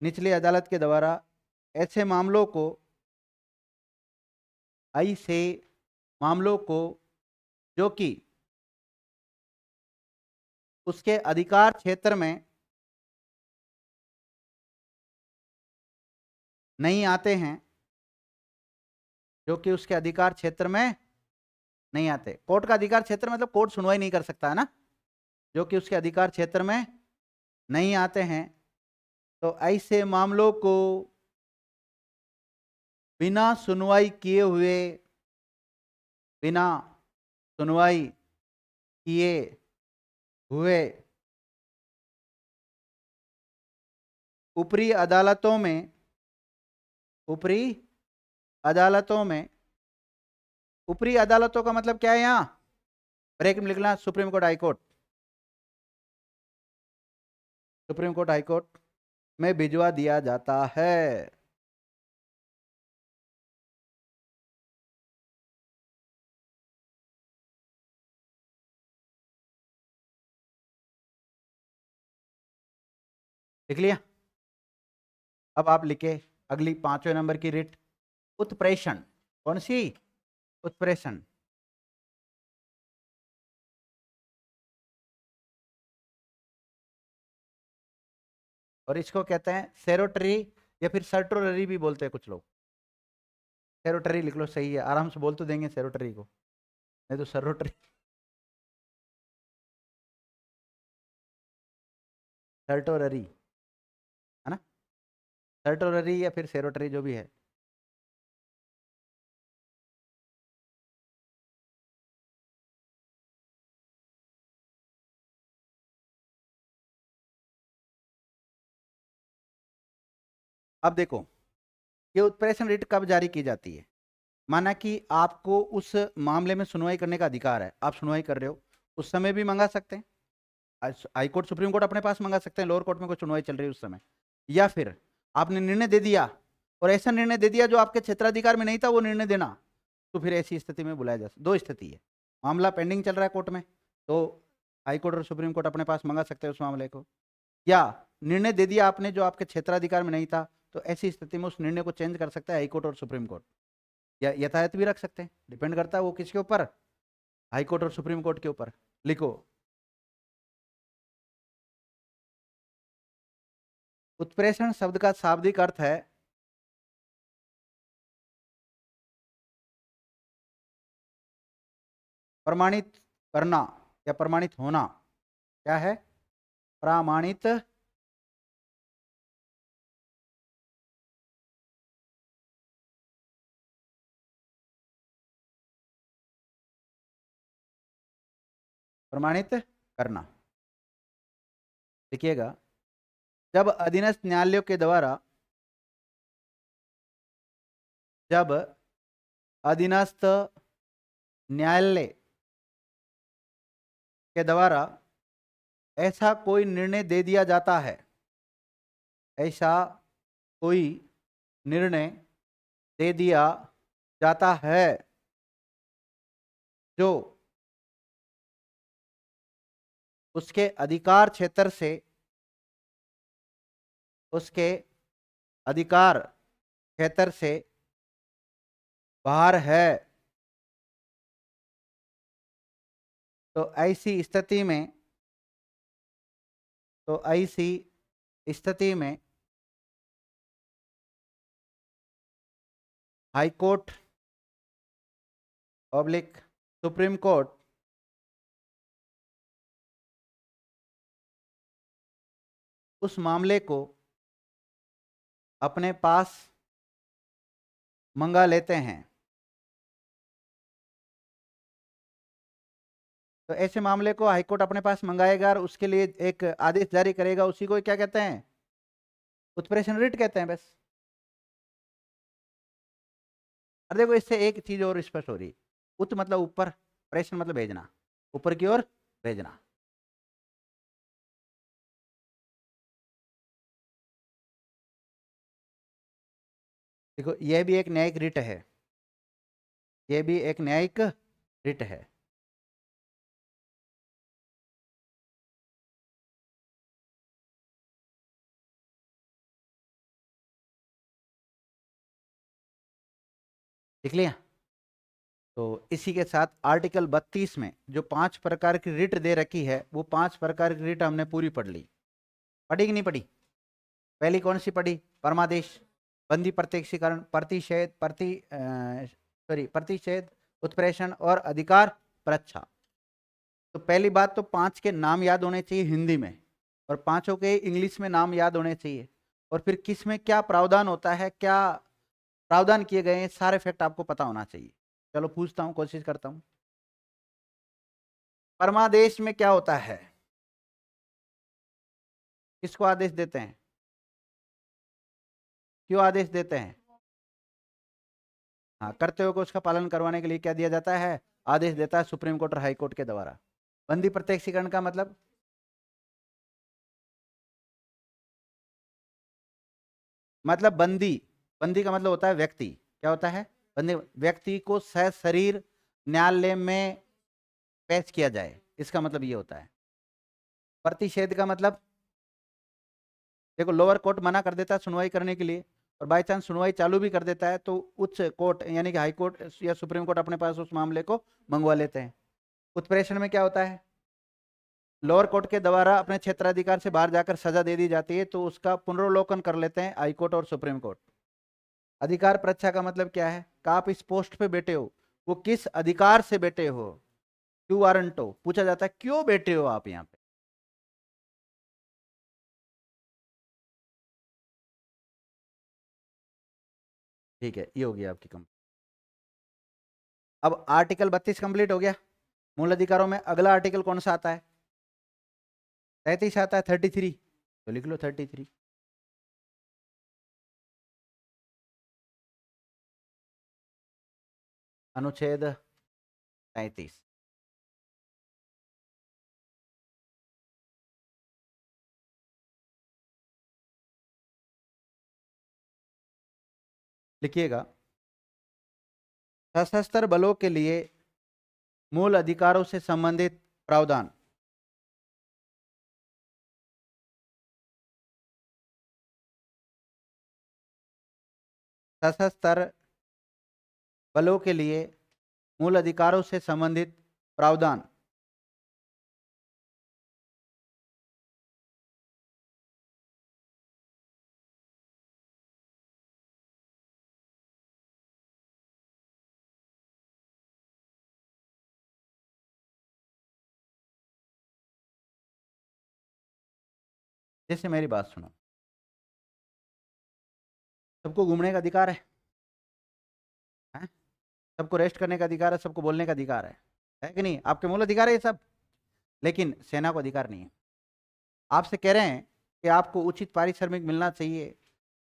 निचली अदालत के द्वारा ऐसे मामलों को, ऐसे मामलों को जो कि उसके अधिकार क्षेत्र में नहीं आते हैं, जो कि उसके अधिकार क्षेत्र में नहीं आते। कोर्ट का अधिकार क्षेत्र मतलब कोर्ट सुनवाई नहीं कर सकता है ना, जो कि उसके अधिकार क्षेत्र में नहीं आते हैं, तो ऐसे मामलों को बिना सुनवाई किए हुए, बिना सुनवाई किए हुए ऊपरी अदालतों में, ऊपरी अदालतों में, ऊपरी अदालतों का मतलब क्या है? यहां ब्रेक में लिखना supreme court, high court, supreme court high court में भिजवा दिया जाता है। लिख लिया? अब आप लिखे अगली 5वें नंबर की रिट, उत्प्रेषण। कौन सी? उत्प्रेषण। और इसको कहते हैं सेरोटरी, या फिर सर्टोररी भी बोलते हैं कुछ लोग। सेरोटरी लिख लो, सही है, आराम से बोल तो देंगे सेरोटरी को, नहीं तो सरोटरी। सर्टोररी है ना, सर्टोररी या फिर सेरोटरी जो भी है। अब देखो, ये उत्प्रेषण रिट कब जारी की जाती है? माना कि आपको उस मामले में सुनवाई करने का अधिकार है, आप सुनवाई कर रहे हो, उस समय भी मंगा सकते हैं, हाई कोर्ट सुप्रीम कोर्ट अपने पास मंगा सकते हैं, लोअर कोर्ट में कोई सुनवाई चल रही है उस समय, या फिर आपने निर्णय दे दिया और ऐसा निर्णय दे दिया जो आपके क्षेत्राधिकार में नहीं था वो निर्णय देना, तो फिर ऐसी स्थिति में बुलाया जा सकता। दो स्थिति है, मामला पेंडिंग चल रहा है कोर्ट में तो हाई कोर्ट और सुप्रीम कोर्ट अपने पास मंगा सकते हैं उस मामले को, या निर्णय दे दिया आपने जो आपके क्षेत्राधिकार में नहीं था, तो ऐसी स्थिति में उस निर्णय को चेंज कर सकता है हाई कोर्ट और सुप्रीम कोर्ट, या यथायत भी रख सकते हैं, डिपेंड करता है वो किसके ऊपर, हाई कोर्ट और सुप्रीम कोर्ट के ऊपर। लिखो, उत्प्रेषण शब्द का शाब्दिक अर्थ है प्रमाणित करना या प्रमाणित होना। क्या है? प्रमाणित प्रमाणित करना। देखिएगा, जब अधीनस्थ न्यायालयों के द्वारा, जब अधीनस्थ न्यायालय के द्वारा ऐसा कोई निर्णय दे दिया जाता है, ऐसा कोई निर्णय दे दिया जाता है जो उसके अधिकार क्षेत्र से, उसके अधिकार क्षेत्र से बाहर है तो ऐसी स्थिति में high court oblique supreme court उस मामले को अपने पास मंगा लेते हैं। तो ऐसे मामले को हाईकोर्ट अपने पास मंगाएगा और उसके लिए एक आदेश जारी करेगा, उसी को क्या कहते हैं? उत्प्रेषण रिट कहते हैं। बस और देखो, इससे एक चीज और स्पष्ट हो रही। उत मतलब ऊपर, प्रेषण मतलब भेजना, ऊपर की ओर भेजना। देखो, यह भी एक न्यायिक रिट है, यह भी एक न्यायिक रिट है। देख लिया? तो इसी के साथ आर्टिकल 32 में जो 5 प्रकार की रिट दे रखी है, वो 5 प्रकार की रिट हमने पूरी पढ़ ली। पढ़ी कि नहीं पढ़ी? पहली कौन सी पढ़ी? परमादेश, बंदी प्रत्यक्षीकरण, प्रतिषेध, उत्प्रेषण और अधिकार प्रच्छा। तो पहली बात तो 5 के नाम याद होने चाहिए हिंदी में, और 5 के इंग्लिश में नाम याद होने चाहिए, और फिर किस में क्या प्रावधान होता है, क्या प्रावधान किए गए हैं, सारे फैक्ट आपको पता होना चाहिए। चलो पूछता हूं, कोशिश करता हूं। परमादेश में क्या होता है? किसको आदेश देते हैं? क्यों आदेश देते हैं? हाँ, कर्तव्यों को उसका पालन करवाने के लिए क्या दिया जाता है? आदेश देता है सुप्रीम कोर्ट और हाई कोर्ट के द्वारा। बंदी प्रत्यक्षीकरण का मतलब बंदी, बंदी का मतलब होता है व्यक्ति। क्या होता है? बंदी, व्यक्ति को सशरीर न्यायालय में पेश किया जाए, इसका मतलब ये होता है। प्रतिषेध का मतलब, देखो लोअर कोर्ट मना कर देता है सुनवाई करने के लिए, और बाई चांस सुनवाई चालू भी कर देता है, तो उच्च कोर्ट यानी कि हाई कोर्ट या सुप्रीम कोर्ट अपने पास उस मामले को मंगवा लेते हैं। उत्प्रेषण में क्या होता है? लोअर कोर्ट के द्वारा अपने क्षेत्राधिकार से बाहर जाकर सजा दे दी जाती है, तो उसका पुनर्वलोकन कर लेते हैं हाई कोर्ट और सुप्रीम कोर्ट। अधिकार प्रच्छा का मतलब क्या है? कि आप इस पोस्ट पे बैठे हो, वो किस अधिकार से बैठे हो, क्यों वारंट हो, पूछा जाता है क्यों बैठे हो आप यहाँ पे। ठीक है, ये हो गया आपकी कम। अब आर्टिकल 32 कंप्लीट हो गया। मूल अधिकारों में अगला आर्टिकल कौन सा आता है? 33 आता है, 33। तो लिख लो 33। अनुच्छेद 33। लिखिएगा, सशस्त्र बलों के लिए मूल अधिकारों से संबंधित प्रावधान। सशस्त्र बलों के लिए मूल अधिकारों से संबंधित प्रावधान। जैसे मेरी बात सुनो, सबको घूमने का अधिकार है? सबको रेस्ट करने का अधिकार है, सबको बोलने का अधिकार है कि नहीं? आपके मूल अधिकार है ये सब। लेकिन सेना को अधिकार नहीं है। आपसे कह रहे हैं कि आपको उचित पारिश्रमिक मिलना चाहिए,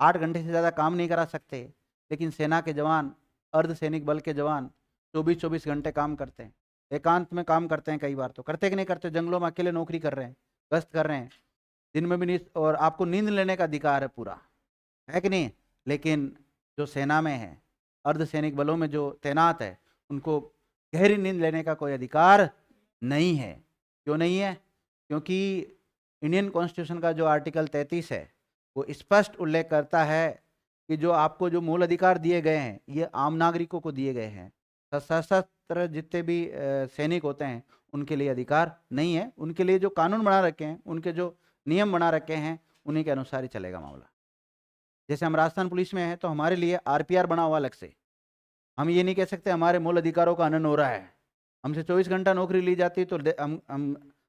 8 घंटे से ज़्यादा काम नहीं करा सकते, लेकिन सेना के जवान, अर्धसैनिक बल के जवान 24-24 घंटे काम करते हैं, एकांत में काम करते हैं, कई बार तो करते कि नहीं करते, जंगलों में अकेले नौकरी कर रहे हैं, गश्त कर रहे हैं, दिन में भी नहीं, और आपको नींद लेने का अधिकार है पूरा, है कि नहीं? लेकिन जो सेना में है, अर्धसैनिक बलों में जो तैनात है, उनको गहरी नींद लेने का कोई अधिकार नहीं है। क्यों नहीं है? क्योंकि इंडियन कॉन्स्टिट्यूशन का जो आर्टिकल 33 है, वो स्पष्ट उल्लेख करता है कि जो आपको जो मूल अधिकार दिए गए हैं ये आम नागरिकों को दिए गए हैं। सशस्त्र जितने भी सैनिक होते हैं उनके लिए अधिकार नहीं है, उनके लिए जो कानून बना रखे हैं, उनके जो नियम बना रखे हैं, उन्हीं के अनुसार ही चलेगा मामला। जैसे हम राजस्थान पुलिस में हैं तो हमारे लिए आरपीआर बना हुआ अलग से। हम ये नहीं कह सकते हमारे मूल अधिकारों का हनन हो रहा है। हमसे 24 घंटा नौकरी ली जाती है तो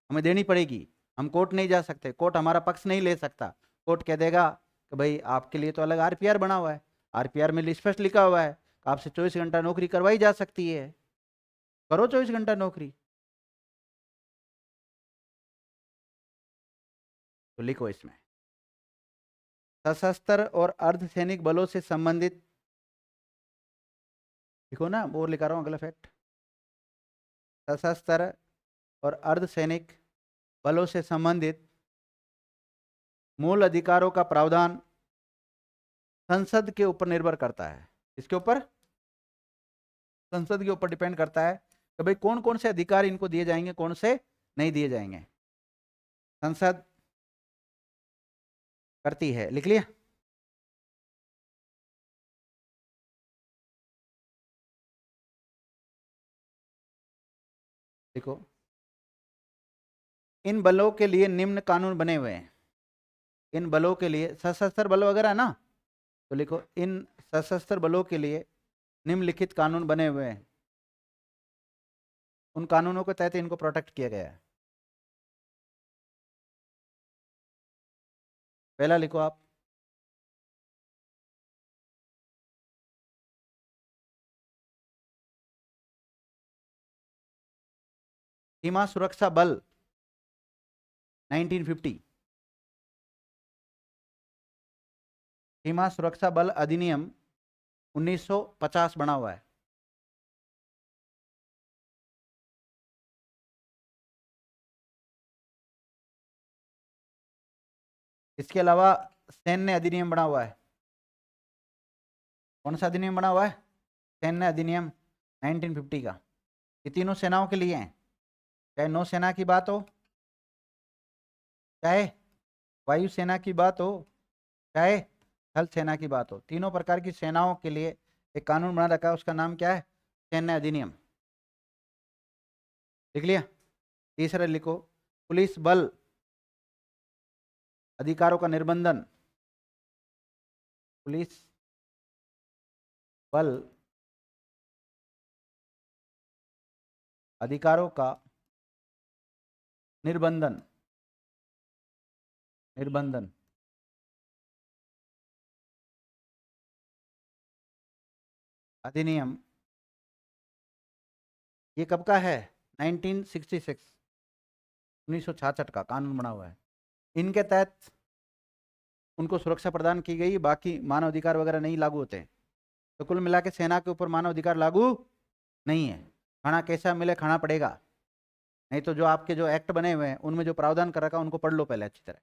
हमें देनी पड़ेगी। हम कोर्ट नहीं जा सकते, कोर्ट हमारा पक्ष नहीं ले सकता। कोर्ट कह देगा कि भाई आपके लिए तो अलग आरपीआर बना हुआ है, आरपीआर में स्पष्ट लिखा हुआ है कि आपसे 24 घंटा नौकरी करवाई जा सकती है, करो 24 घंटा नौकरी। तो लिखो इसमें सशस्त्र और अर्धसैनिक बलों से संबंधित, लिखो ना, वो लिखा रहा हूँ अगला फैक्ट। सशस्त्र और अर्धसैनिक बलों से संबंधित मूल अधिकारों का प्रावधान संसद के ऊपर निर्भर करता है। इसके ऊपर, संसद के ऊपर डिपेंड करता है कि भाई कौन कौन से अधिकार इनको दिए जाएंगे, कौन से नहीं दिए जाएंगे। संसद करती है, लिख लिया। देखो इन बलों के लिए निम्न कानून बने हुए हैं। इन बलों के लिए सशस्त्र बल वगैरह ना, तो लिखो इन सशस्त्र बलों के लिए निम्नलिखित कानून बने हुए हैं। उन कानूनों के तहत इनको प्रोटेक्ट किया गया है। पहला लिखो आप, सीमा सुरक्षा बल 1950, सीमा सुरक्षा बल अधिनियम 1950 बना हुआ है। इसके अलावा सैन्य अधिनियम बना हुआ है। कौन सा अधिनियम बना हुआ है? सैन्य अधिनियम 1950 का। ये तीनों सेनाओं के लिए हैं, चाहे नौसेना की बात हो, चाहे वायुसेना की बात हो, चाहे थल सेना की बात हो। तीनों प्रकार की सेनाओं के लिए एक कानून बना रखा है, उसका नाम क्या है? सैन्य अधिनियम। लिख लिया। तीसरा लिखो, पुलिस बल अधिकारों का निर्बंधन, पुलिस बल अधिकारों का निर्बंधन, निर्बंधन अधिनियम, ये कब का है? 1966, 1966 का कानून बना हुआ है। इनके तहत उनको सुरक्षा प्रदान की गई, बाकी मानव अधिकार वगैरह नहीं लागू होते। तो कुल मिला के सेना के ऊपर मानव अधिकार लागू नहीं है। खाना कैसा मिले खाना पड़ेगा, नहीं तो जो आपके जो एक्ट बने हुए हैं उनमें जो प्रावधान कर रखा है उनको पढ़ लो पहले अच्छी तरह।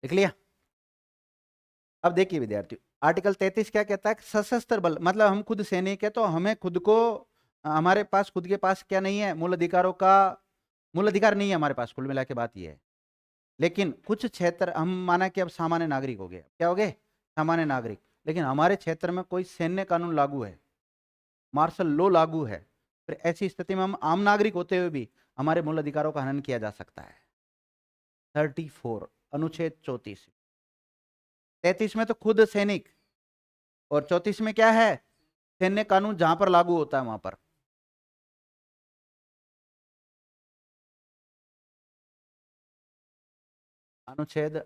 लिख लिया। अब देखिए विद्यार्थी, आर्टिकल 33 क्या कहता है? सशस्त्र बल मतलब हम खुद सैनिक है तो हमें खुद को, हमारे पास खुद के पास क्या नहीं है? मूल अधिकारों का मूल अधिकार नहीं है हमारे पास। कुल मिला के बात ये है। लेकिन कुछ क्षेत्र हम माना कि अब सामान्य नागरिक हो गए, क्या हो गए? सामान्य नागरिक। लेकिन हमारे क्षेत्र में कोई सैन्य कानून लागू है, मार्शल लॉ लागू है, फिर ऐसी स्थिति में हम आम नागरिक होते हुए भी हमारे मूल अधिकारों का हनन किया जा सकता है। 34 अनुच्छेद 34, 33 में तो खुद सैनिक, और 34 में क्या है? सैन्य कानून जहां पर लागू होता है वहां पर। अनुच्छेद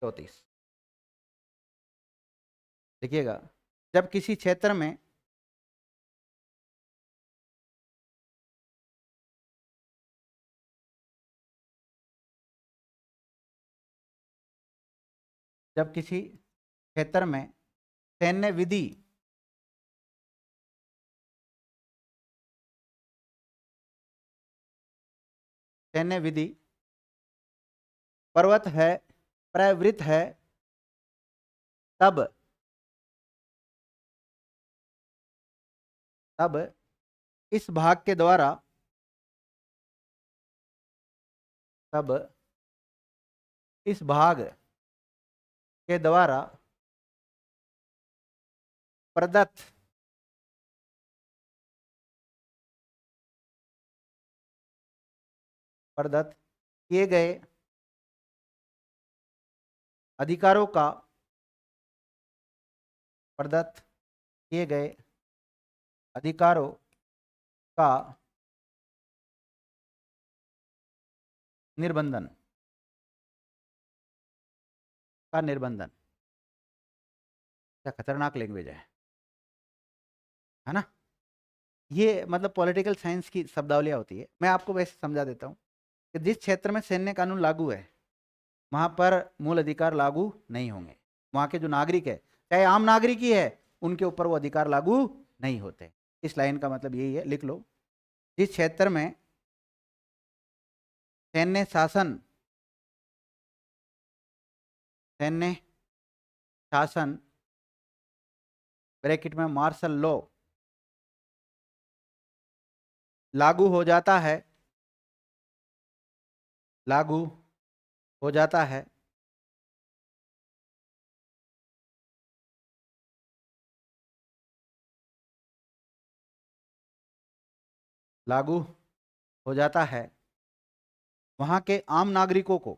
34 देखिएगा, जब किसी क्षेत्र में जब किसी क्षेत्र में सैन्य विधि सैन्य विधि पर्वत है, प्रवृत्त है, तब तब इस भाग के द्वारा तब इस भाग के द्वारा प्रदत्त प्रदत्त किए गए अधिकारों का प्रदत्त किए गए अधिकारों का निर्बंधन क्या खतरनाक लैंग्वेज है ना। ये मतलब पॉलिटिकल साइंस की शब्दावलियाँ होती है। मैं आपको वैसे समझा देता हूँ कि जिस क्षेत्र में सैन्य कानून लागू है वहाँ पर मूल अधिकार लागू नहीं होंगे। वहाँ के जो नागरिक है, चाहे आम नागरिक ही है, उनके ऊपर वो अधिकार लागू नहीं होते। इस लाइन का मतलब यही है, लिख लो। जिस क्षेत्र में सैन्य शासन सैन्य शासन ब्रैकेट में मार्शल लॉ लागू हो जाता है लागू हो जाता है लागू हो जाता है वहाँ के आम नागरिकों को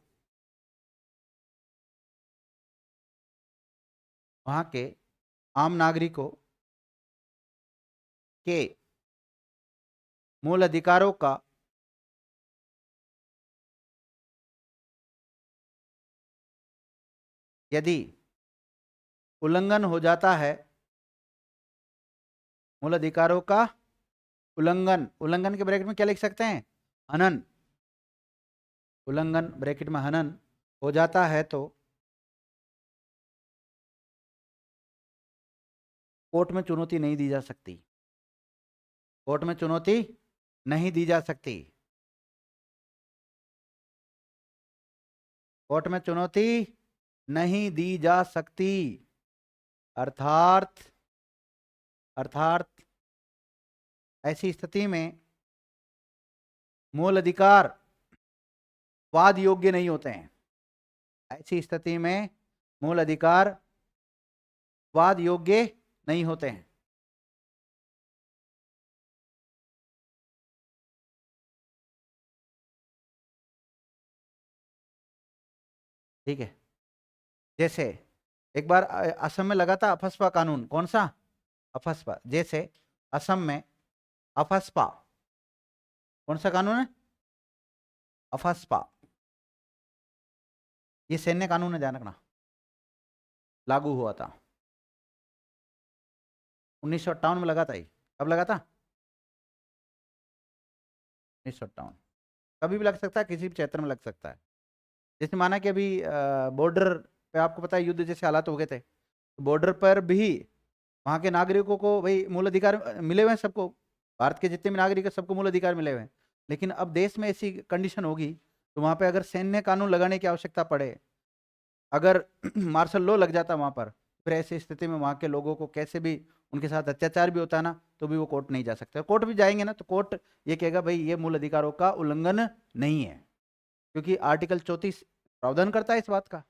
वहाँ के आम नागरिकों के मूल अधिकारों का यदि उल्लंघन हो जाता है, मूल अधिकारों का उल्लंघन, उल्लंघन के ब्रैकेट में क्या लिख सकते हैं, हनन, उल्लंघन ब्रैकेट में हनन हो जाता है तो कोर्ट में चुनौती नहीं दी जा सकती। कोर्ट में चुनौती नहीं दी जा सकती। कोर्ट में चुनौती नहीं दी जा सकती। अर्थात अर्थात ऐसी स्थिति में मूल अधिकार वाद योग्य नहीं होते हैं। ऐसी स्थिति में मूल अधिकार वाद योग्य नहीं होते हैं। ठीक है। जैसे एक बार असम में लगा था अफस्पा कानून, कौन सा, अफस्पा। जैसे असम में अफस्पा, कौन सा कानून है, अफस्पा, ये सैन्य कानून है, ध्यान रखना, लागू हुआ था 1958 में लगा था। ये कब लगा था, 1958। कभी भी लग सकता है, किसी भी क्षेत्र में लग सकता है। जैसे माना कि अभी बॉर्डर पे आपको पता है युद्ध जैसे हालात हो गए थे, तो बॉर्डर पर भी वहाँ के नागरिकों को भाई मूल अधिकार मिले हुए हैं सबको। भारत के जितने भी नागरिक हैं सबको मूल अधिकार मिले हुए हैं। लेकिन अब देश में ऐसी कंडीशन होगी तो वहाँ पे अगर सैन्य कानून लगाने की आवश्यकता पड़े, अगर मार्शल लॉ लग जाता वहाँ पर, फिर ऐसी स्थिति में वहाँ के लोगों को कैसे भी उनके साथ अत्याचार भी होता है ना, तो भी वो कोर्ट नहीं जा सकते। कोर्ट भी जाएंगे ना तो कोर्ट ये कहेगा भाई ये मूल अधिकारों का उल्लंघन नहीं है, क्योंकि आर्टिकल 34 प्रावधान करता है इस बात का।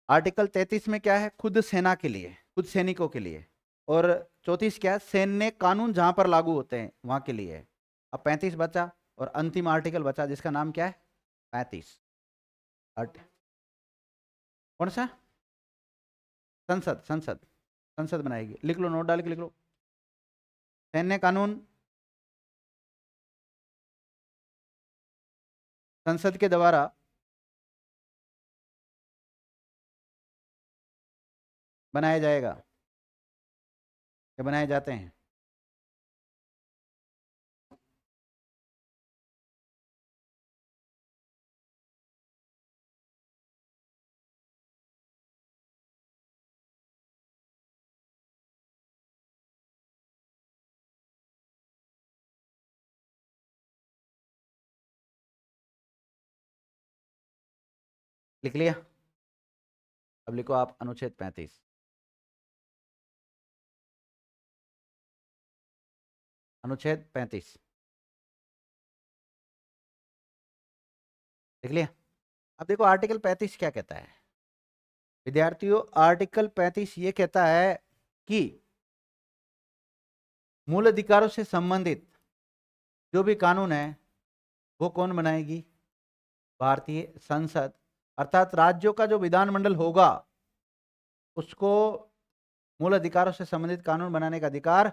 आर्टिकल 33 में क्या है, खुद सेना के लिए, खुद सैनिकों के लिए। और 34 क्या है, सैन्य कानून जहां पर लागू होते हैं वहां के लिए है। अब 35 बचा और अंतिम आर्टिकल बचा जिसका नाम क्या है, 35। कौन सा, संसद, संसद, संसद बनाएगी, लिख लो, नोट डाल के लिख लो। सैन्य कानून संसद के द्वारा बनाया जाएगा या बनाए जाते हैं। लिख लिया। अब लिखो आप अनुच्छेद 35। अनुच्छेद 35 देख लिया। अब देखो आर्टिकल 35 क्या कहता है विद्यार्थियों। आर्टिकल 35 ये कहता है कि मूल अधिकारों से संबंधित जो भी कानून है वो कौन बनाएगी? भारतीय संसद, अर्थात राज्यों का जो विधानमंडल होगा उसको मूल अधिकारों से संबंधित कानून बनाने का अधिकार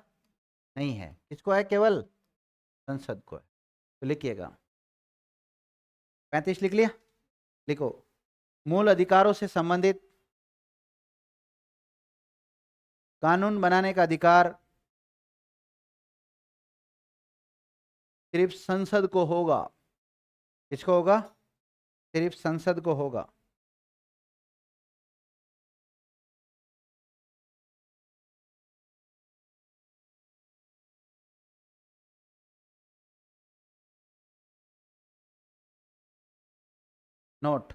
नहीं है। किसको है? केवल संसद को है। तो लिखिएगा 35 लिख लिया। लिखो मूल अधिकारों से संबंधित कानून बनाने का अधिकार सिर्फ संसद को होगा। किसको होगा? सिर्फ संसद को होगा। नोट,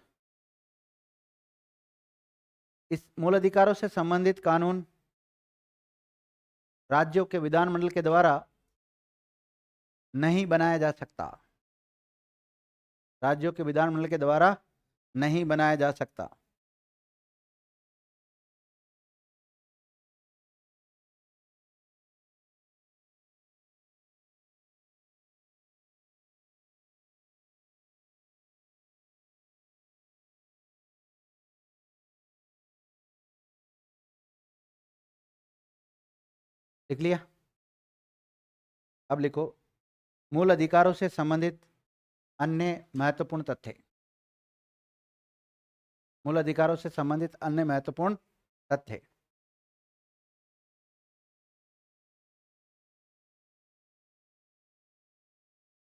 इस मूल अधिकारों से संबंधित कानून राज्यों के विधानमंडल के द्वारा नहीं बनाया जा सकता। राज्यों के विधानमंडल के द्वारा नहीं बनाया जा सकता। लिख लिया। अब लिखो मूल अधिकारों से संबंधित अन्य महत्वपूर्ण तथ्य। मूल अधिकारों से संबंधित अन्य महत्वपूर्ण तथ्य।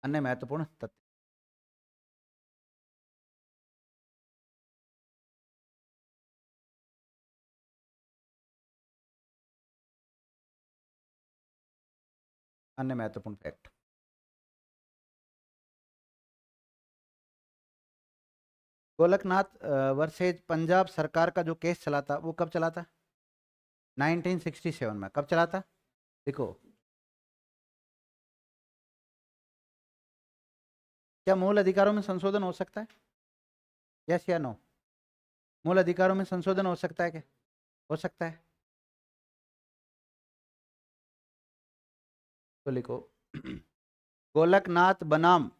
अन्य महत्वपूर्ण तथ्य। अन्य महत्वपूर्ण फैक्ट। गोलकनाथ वर्सेज पंजाब सरकार का जो केस चला था वो कब चला था? 1967 में। कब चला था? देखो क्या मूल अधिकारों में संशोधन हो सकता है? यस या नो? मूल अधिकारों में संशोधन हो सकता है क्या? हो सकता है। तो लिखो गोलकनाथ बनाम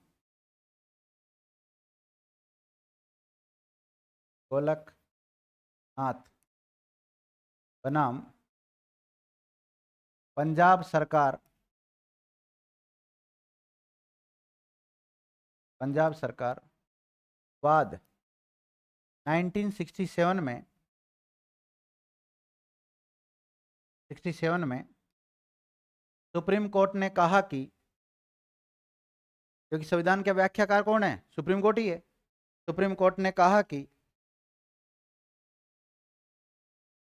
गोलकनाथ बनाम पंजाब सरकार, पंजाब सरकार वाद 1967 में 67 में सुप्रीम कोर्ट ने कहा कि, क्योंकि संविधान के व्याख्याकार कौन है? सुप्रीम कोर्ट ही है। सुप्रीम कोर्ट ने कहा कि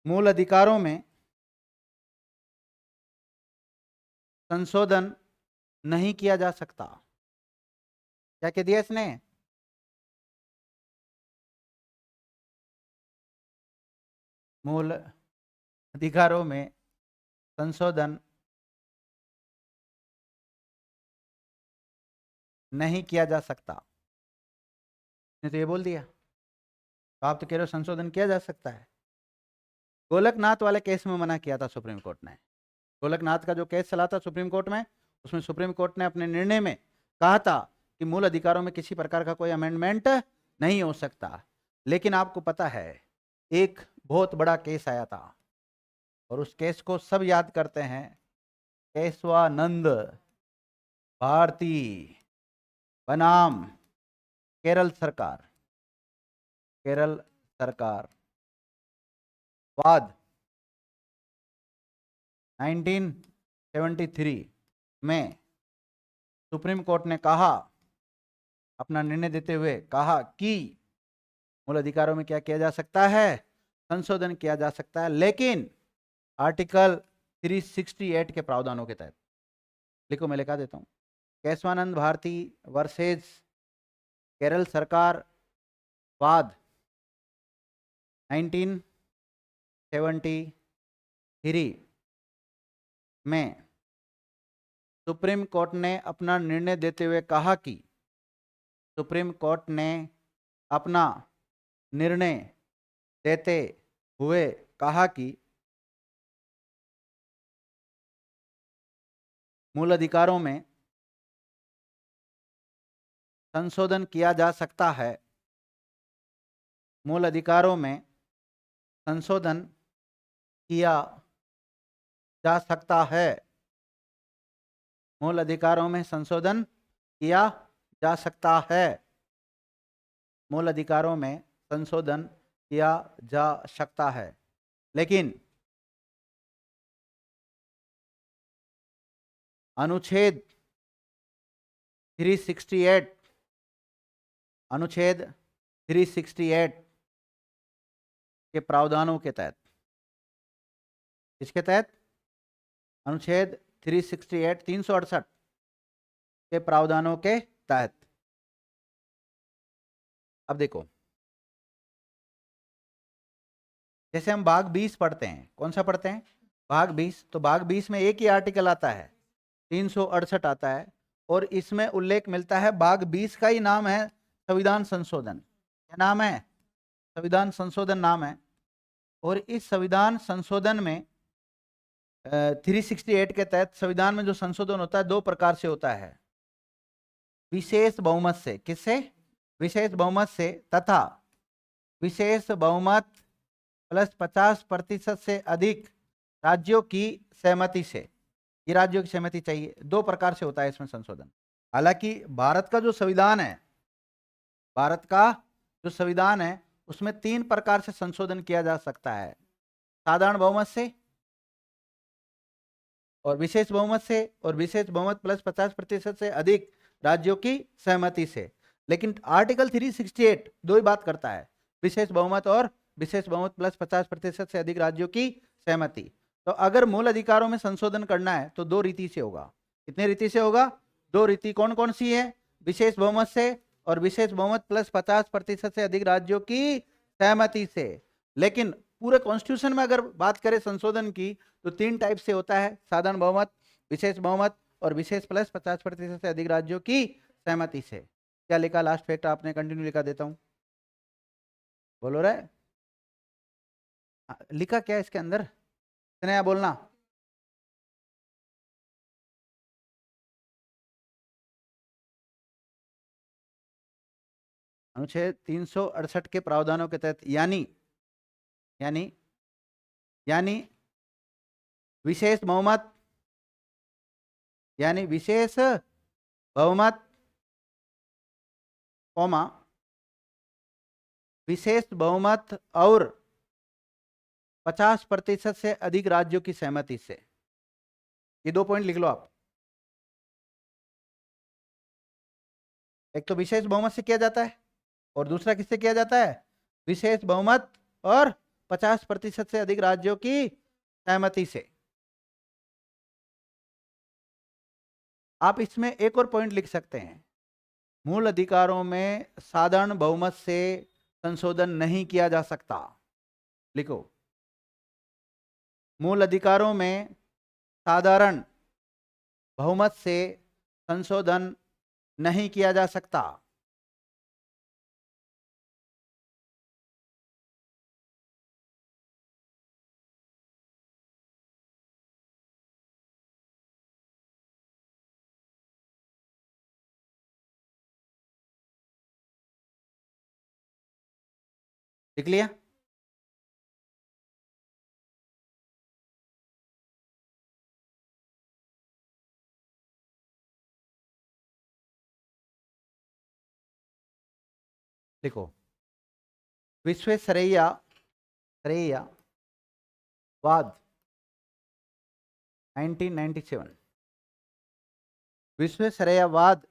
मूल अधिकारों में संशोधन नहीं किया जा सकता। क्या कह दिया इसने? मूल अधिकारों में संशोधन नहीं किया जा सकता। ने तो ये बोल दिया। तो आप तो कह रहे हो संशोधन किया जा सकता है। गोलकनाथ वाले केस में मना किया था सुप्रीम कोर्ट ने। गोलकनाथ का जो केस चला था सुप्रीम कोर्ट में, उसमें सुप्रीम कोर्ट ने अपने निर्णय में कहा था कि मूल अधिकारों में किसी प्रकार का कोई अमेंडमेंट नहीं हो सकता। लेकिन आपको पता है एक बहुत बड़ा केस आया था और उस केस को सब याद करते हैं, केशवानंद भारती बनाम केरल सरकार। केरल सरकार वाद 1973 में सुप्रीम कोर्ट ने कहा, अपना निर्णय देते हुए कहा कि मूल अधिकारों में क्या किया जा सकता है? संशोधन किया जा सकता है, लेकिन आर्टिकल 368 के प्रावधानों के तहत। लिखो मैं लिखा देता हूं, केशवानंद भारती वर्सेज केरल सरकार वाद 1973 में सुप्रीम कोर्ट ने अपना निर्णय देते हुए कहा कि सुप्रीम कोर्ट ने अपना निर्णय देते हुए कहा कि मूल अधिकारों में संशोधन किया जा सकता है। मूल अधिकारों में संशोधन किया जा सकता है। मूल अधिकारों में संशोधन किया जा सकता है। मूल अधिकारों में संशोधन किया जा सकता है, लेकिन अनुच्छेद 368 अनुच्छेद 368 के प्रावधानों के तहत, इसके तहत अनुच्छेद 368 368 के प्रावधानों के तहत। अब देखो, जैसे हम भाग 20 पढ़ते हैं, कौन सा पढ़ते हैं? भाग 20। तो भाग 20 में एक ही आर्टिकल आता है, 368 आता है, और इसमें उल्लेख मिलता है, भाग 20 का ही नाम है संविधान संशोधन। क्या नाम है? संविधान संशोधन नाम है। और इस संविधान संशोधन में 368 के तहत संविधान में जो संशोधन होता है दो प्रकार से होता है, विशेष बहुमत से। किससे? विशेष बहुमत से, तथा विशेष बहुमत प्लस 50% से अधिक राज्यों की सहमति से। ये राज्यों की सहमति चाहिए। दो प्रकार से होता है इसमें संशोधन। हालांकि भारत का जो संविधान है, भारत का जो संविधान है उसमें 3 प्रकार से संशोधन किया जा सकता है, साधारण बहुमत से, और विशेष बहुमत से, और विशेष बहुमत प्लस 50% से अधिक राज्यों की सहमति से। लेकिन आर्टिकल 368 दो ही बात करता है, विशेष बहुमत और विशेष बहुमत प्लस 50% से अधिक राज्यों की सहमति। तो अगर मूल अधिकारों में संशोधन करना है तो दो रीति से होगा। कितने रीति से होगा? दो रीति। कौन कौन सी है? विशेष बहुमत से और विशेष बहुमत प्लस 50% से अधिक राज्यों की सहमति से। लेकिन पूरे कॉन्स्टिट्यूशन में अगर बात करें संशोधन की तो 3 टाइप से होता है, साधारण बहुमत, विशेष बहुमत और विशेष प्लस 50% से अधिक राज्यों की सहमति से। क्या लिखा लास्ट फैक्ट आपने? कंटिन्यू लिखा देता हूं, बोलो रे। लिखा क्या है इसके अंदर? नया बोलना। अनुच्छेद 368 के प्रावधानों के तहत, यानी यानी यानी विशेष बहुमत, यानी विशेष बहुमत कौमा विशेष बहुमत और 50% से अधिक राज्यों की सहमति से। ये 2 पॉइंट लिख लो आप। एक तो विशेष बहुमत से किया जाता है और दूसरा किससे किया जाता है? विशेष बहुमत और 50% से अधिक राज्यों की सहमति से। आप इसमें एक और पॉइंट लिख सकते हैं, मूल अधिकारों में साधारण बहुमत से संशोधन नहीं किया जा सकता। लिखो, मूल अधिकारों में साधारण बहुमत से संशोधन नहीं किया जा सकता। लिख लिया? लिखो, विश्वेश्वरैया वाद 1997। विश्वेश्वरैयावाद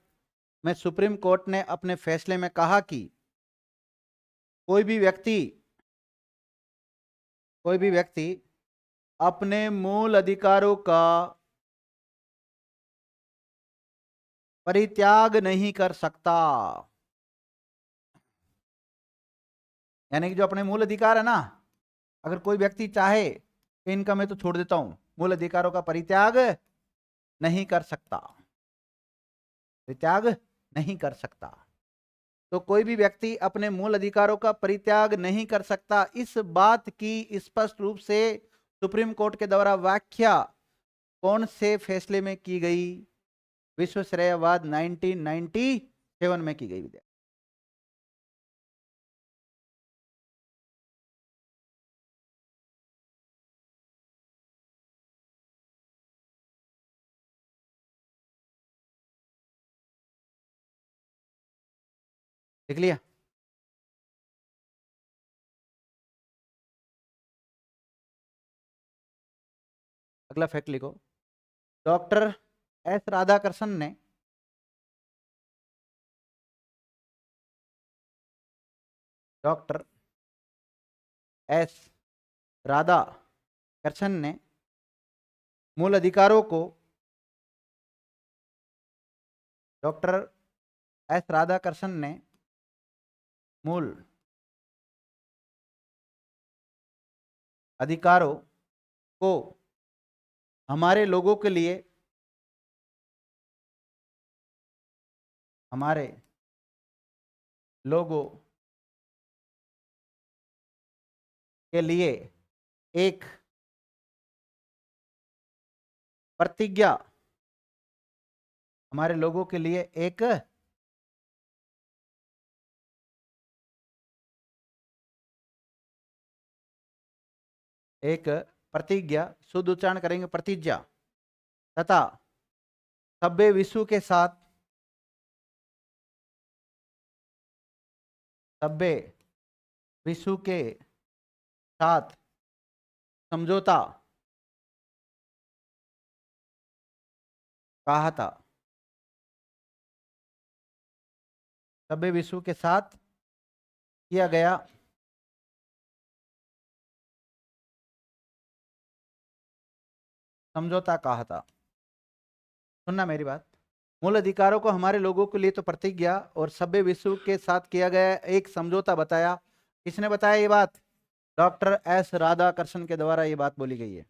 में सुप्रीम कोर्ट ने अपने फैसले में कहा कि कोई भी व्यक्ति अपने मूल अधिकारों का परित्याग नहीं कर सकता। यानी कि जो अपने मूल अधिकार है ना, अगर कोई व्यक्ति चाहे कि इनका मैं तो छोड़ देता हूं, मूल अधिकारों का परित्याग नहीं कर सकता, परित्याग नहीं कर सकता। तो कोई भी व्यक्ति अपने मूल अधिकारों का परित्याग नहीं कर सकता। इस बात की स्पष्ट रूप से सुप्रीम कोर्ट के द्वारा व्याख्या कौन से फैसले में की गई? विश्व श्रेयवाद 1997 में की गई। विद्या लिख लिया? अगला फैक्ट लिखो। डॉक्टर एस राधाकृष्णन ने डॉक्टर एस राधाकृष्णन ने मूल अधिकारों को डॉक्टर एस राधाकृष्णन ने मूल अधिकारों को हमारे लोगों के लिए, हमारे लोगों के लिए एक प्रतिज्ञा, हमारे लोगों के लिए एक प्रतिज्ञा, शुद्ध उच्चारण करेंगे प्रतिज्ञा, तथा सभ्य विश्व के साथ, सभ्य विश्व के साथ समझौता कहा था। सभ्य विश्व के साथ किया गया समझौता कहा था। सुनना मेरी बात। मूल अधिकारों को हमारे लोगों के लिए तो प्रतिज्ञा और सभ्य विश्व के साथ किया गया एक समझौता बताया। किसने बताया ये बात? डॉक्टर एस राधाकृष्णन के द्वारा ये बात बोली गई है।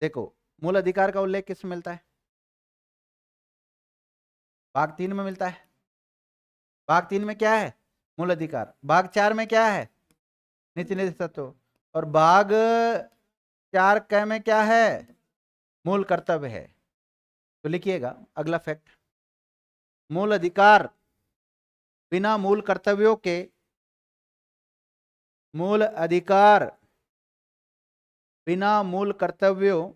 देखो, मूल अधिकार का उल्लेख किस में मिलता है? भाग 3 में मिलता है। भाग 3 में क्या है? मूल अधिकार। भाग 4 में क्या है? नीति निर्देश तत्व। और भाग 4 क में क्या है? मूल कर्तव्य है। तो लिखिएगा अगला फैक्ट। मूल अधिकार बिना मूल कर्तव्यों के, मूल अधिकार बिना मूल कर्तव्यों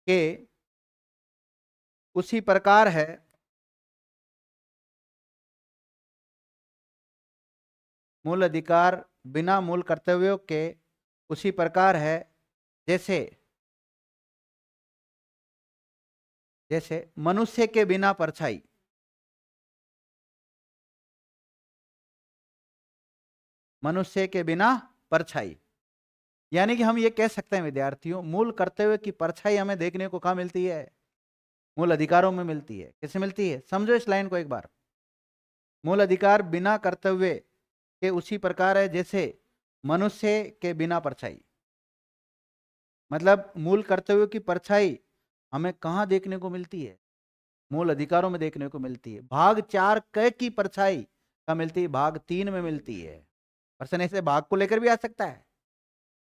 के उसी प्रकार है मूल अधिकार बिना मूल कर्तव्यों के उसी प्रकार है जैसे जैसे मनुष्य के बिना परछाई। मनुष्य के बिना परछाई, यानी कि हम ये कह सकते हैं विद्यार्थियों, मूल कर्तव्य की परछाई हमें देखने को कहाँ मिलती है? मूल अधिकारों में मिलती है। किससे मिलती है? समझो इस लाइन को एक बार। मूल अधिकार बिना कर्तव्य के उसी प्रकार है जैसे मनुष्य के बिना परछाई। मतलब मूल कर्तव्यों की परछाई हमें कहाँ देखने को मिलती है? मूल अधिकारों में देखने को मिलती है। भाग 4 क की परछाई कहाँ मिलती है? भाग 3 में मिलती है। प्रश्न ऐसे भाग को लेकर भी आ सकता है।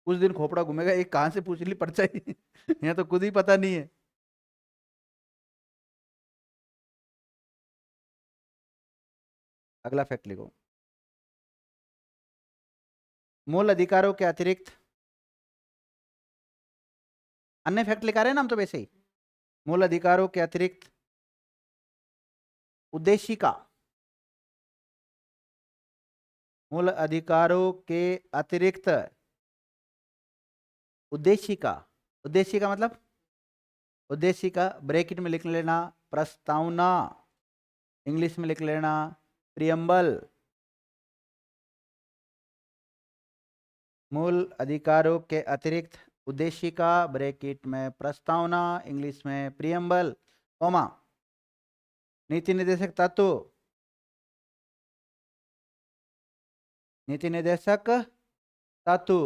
उस दिन खोपड़ा घूमेगा, एक कहां से पूछ ली परछाई यहाँ तो खुद ही पता नहीं है। अगला फैक्ट लिखो। मूल अधिकारों के अतिरिक्त अन्य फैक्ट लिखा रहे हैं ना हम तो वैसे ही। मूल अधिकारों के अतिरिक्त उद्देशिका, मूल अधिकारों के अतिरिक्त उद्देशिका। उद्देशिका मतलब, उद्देशिका ब्रैकेट में लिख लेना प्रस्तावना, इंग्लिश में लिख लेना प्रियम्बल। मूल अधिकारों के अतिरिक्त उद्देशिका ब्रैकेट में प्रस्तावना, इंग्लिश में प्रियम्बल, कॉमा नीति निर्देशक तत्व, नीति निर्देशक तत्व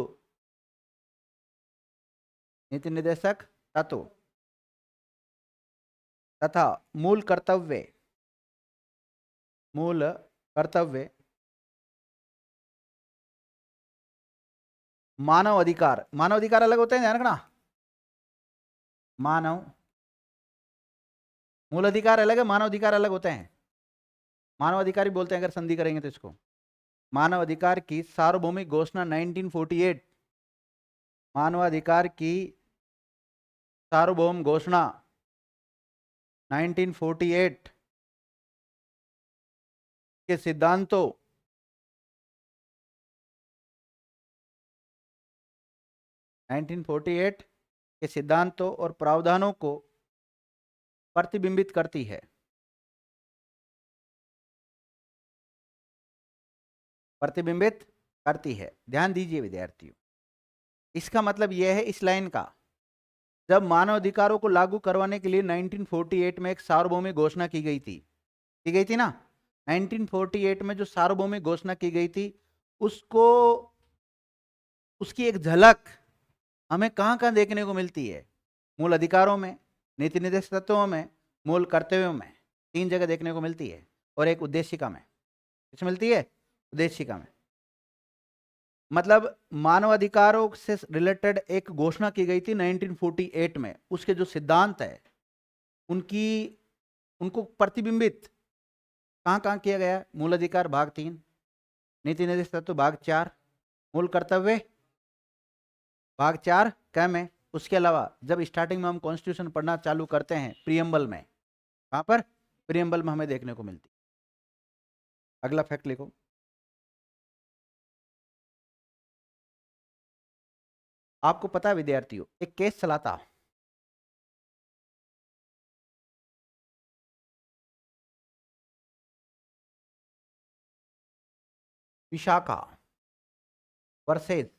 नीति निर्देशक तत्व तथा मूल कर्तव्य मानव अधिकार अलग होते हैं, ध्यान रखना। मानव मूल अधिकार अलग है, मानव अधिकार अलग होते हैं। मानव अधिकार ही बोलते हैं अगर संधि करेंगे तो इसको। मानव अधिकार की सार्वभौमिक घोषणा 1948, मानवाधिकार की सार्वभौम घोषणा 1948 के सिद्धांतों के सिद्धांतों और प्रावधानों को प्रतिबिंबित करती है। प्रतिबिंबित करती है। ध्यान दीजिए विद्यार्थियों, इसका मतलब यह है इस लाइन का, जब मानव अधिकारों को लागू करवाने के लिए 1948 में एक सार्वभौमिक घोषणा की गई थी ना। 1948 में जो सार्वभौमिक घोषणा की गई थी उसको, उसकी एक झलक हमें कहां कहां देखने को मिलती है? मूल अधिकारों में, नीति निर्देश तत्वों में, मूल कर्तव्यों में। 3 जगह देखने को मिलती है। और एक उद्देशिका में। किस मिलती है? उद्देशिका में। मतलब मानव अधिकारों से रिलेटेड एक घोषणा की गई थी 1948 में। उसके जो सिद्धांत है उनको प्रतिबिंबित कहां कहां किया गया? मूल अधिकार भाग 3, नीति निर्देश तत्व भाग 4, मूल कर्तव्य भाग 4 क में। उसके अलावा जब स्टार्टिंग में हम कॉन्स्टिट्यूशन पढ़ना चालू करते हैं प्रीएम्बल में, कहां पर? प्रीएम्बल में हमें देखने को मिलती। अगला फैक्ट लिखो। आपको पता है विद्यार्थियों, एक केस चला था, विशाखा वर्सेस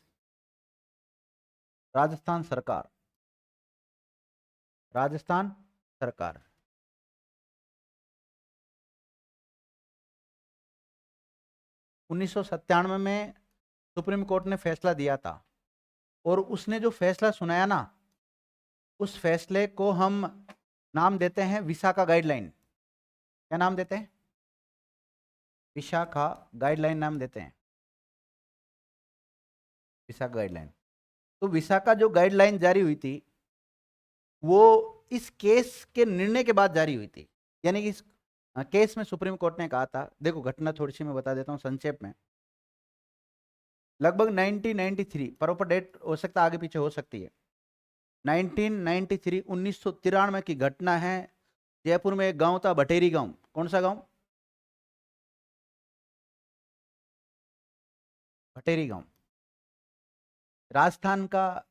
राजस्थान सरकार। 1997 में सुप्रीम कोर्ट ने फैसला दिया था, और उसने जो फैसला सुनाया ना, उस फैसले को हम नाम देते हैं विशाखा गाइडलाइन। क्या नाम देते हैं? विशाखा गाइडलाइन नाम देते हैं। विशाखा गाइडलाइन। तो विशाखा जो गाइडलाइन जारी हुई थी वो इस केस के निर्णय के बाद जारी हुई थी। यानी कि इस केस में सुप्रीम कोर्ट ने कहा था, देखो घटना थोड़ी सी मैं बता देता हूं संक्षेप में। लगभग 1993, प्रॉपर डेट हो सकता आगे पीछे हो सकती है, 1993 1993 की घटना है। जयपुर में एक गांव था भटेरी गांव। कौन सा गांव? भटेरी गांव। राजस्थान का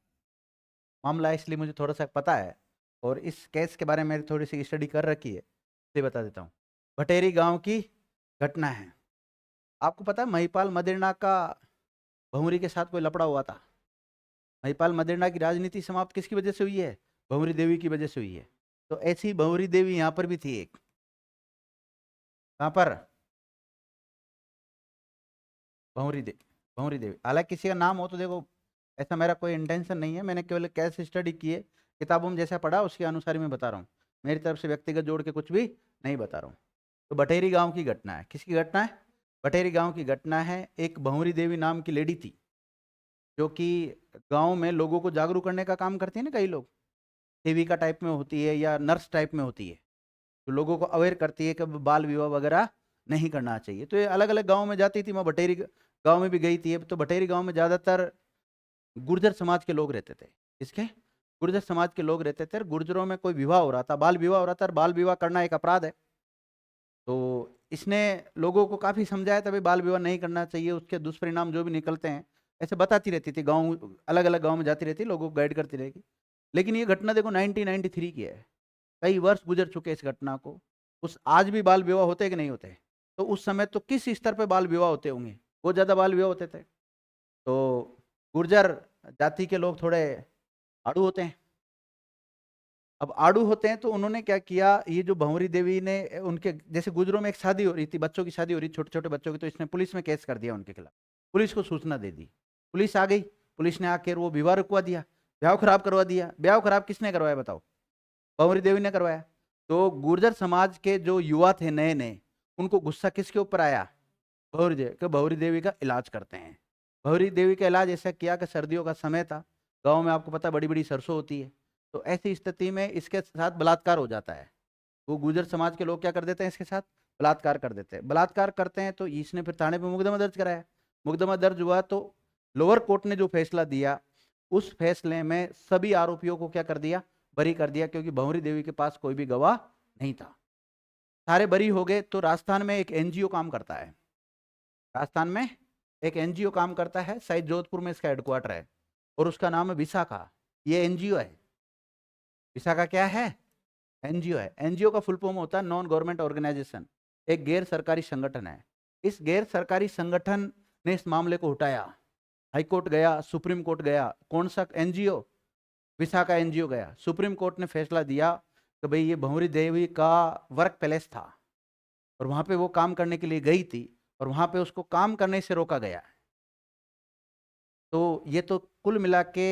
मामला है इसलिए मुझे थोड़ा सा पता है, और इस केस के बारे में थोड़ी सी स्टडी कर रखी है, इसलिए बता देता हूँ। भटेरी गांव की घटना है। आपको पता है महिपाल मदेरणा का भंवरी के साथ कोई लफड़ा हुआ था? महिपाल मदेरणा की राजनीति समाप्त किसकी वजह से हुई है? भंवरी देवी की वजह से हुई है। तो ऐसी भंवरी देवी यहाँ पर भी थी एक। कहाँ पर? भंवरी देवी। हालांकि किसी का नाम हो तो देखो, ऐसा मेरा कोई इंटेंशन नहीं है, मैंने केवल कैसे स्टडी किए, किताबों में जैसा पढ़ा उसके अनुसार ही मैं बता रहा हूँ। मेरी तरफ से व्यक्तिगत जोड़ के कुछ भी नहीं बता रहा हूँ। तो भटेरी गांव की घटना है। किसकी घटना है? भटेरी गांव की घटना है। एक भंवरी देवी नाम की लेडी थी, जो कि गांव में लोगों को जागरूक करने का काम करती है ना। कई लोग सेविका टाइप में होती है या नर्स टाइप में होती है, तो लोगों को अवेयर करती है कि बाल विवाह वगैरह नहीं करना चाहिए। तो ये अलग अलग गाँव में जाती थी। मैं भटेरी गाँव में भी गई थी। तो भटेरी गाँव में ज़्यादातर गुर्जर समाज के लोग रहते थे। इसके गुर्जर समाज के लोग रहते थे। गुर्जरों में कोई विवाह हो रहा था, बाल विवाह हो रहा था, और बाल विवाह करना एक अपराध है। तो इसने लोगों को काफ़ी समझाया था भाई बाल विवाह नहीं करना चाहिए, उसके दुष्परिणाम जो भी निकलते हैं, ऐसे बताती रहती थी। गाँव अलग अलग गाँव में जाती रहती, लोगों को गाइड करती रहेगी। लेकिन ये घटना देखो 1993 की है। कई वर्ष गुजर चुके इस घटना को। उस आज भी बाल विवाह होते कि नहीं होते? तो उस समय तो किस स्तर पे बाल विवाह होते होंगे? बहुत ज़्यादा बाल विवाह होते थे। तो गुर्जर जाति के लोग थोड़े आड़ू होते हैं। अब आड़ू होते हैं तो उन्होंने क्या किया, ये जो भंवरी देवी ने उनके जैसे गुजरों में एक शादी हो रही थी, बच्चों की शादी हो रही थी, छोटे छोटे बच्चों की, तो इसने पुलिस में केस कर दिया उनके खिलाफ। पुलिस को सूचना दे दी, पुलिस आ गई, पुलिस ने आकर वो विवाह रुकवा दिया। ब्याह खराब करवा दिया। ब्याह खराब किसने करवाया बताओ? भंवरी देवी ने करवाया। तो गुर्जर समाज के जो युवा थे नए नए, उनको गुस्सा किसके ऊपर आया? भंवरी देवी, कि भंवरी देवी का इलाज करते हैं। भंवरी देवी का इलाज ऐसा किया कि सर्दियों का समय था, गांव में आपको पता बड़ी बड़ी सरसों होती है, तो ऐसी स्थिति में इसके साथ बलात्कार हो जाता है। वो गुर्जर समाज के लोग क्या कर देते हैं, इसके साथ बलात्कार कर देते हैं। बलात्कार करते हैं तो इसने फिर थाने पे मुकदमा दर्ज कराया। मुकदमा दर्ज हुआ तो लोअर कोर्ट ने जो फैसला दिया, उस फैसले में सभी आरोपियों को क्या कर दिया? बरी कर दिया, क्योंकि भंवरी देवी के पास कोई भी गवाह नहीं था। सारे बरी हो गए। तो राजस्थान में एक एनजीओ काम करता है, राजस्थान में एक एनजीओ काम करता है, शायद जोधपुर में इसका हेडक्वार्टर है, और उसका नाम है विशाखा। ये एनजीओ है। विशाखा क्या है? एनजीओ है। एनजीओ का फुल फॉर्म होता है नॉन गवर्नमेंट ऑर्गेनाइजेशन, एक गैर सरकारी संगठन है। इस गैर सरकारी संगठन ने इस मामले को उठाया, हाई कोर्ट गया, सुप्रीम कोर्ट गया। कौन सा एनजीओ? विशाखा एनजीओ गया। सुप्रीम कोर्ट ने फैसला दिया कि भाई ये भंवरी देवी का वर्क पैलेस था, और वहां पे वो काम करने के लिए गई थी, और वहां पे उसको काम करने से रोका गया। तो ये तो कुल मिला के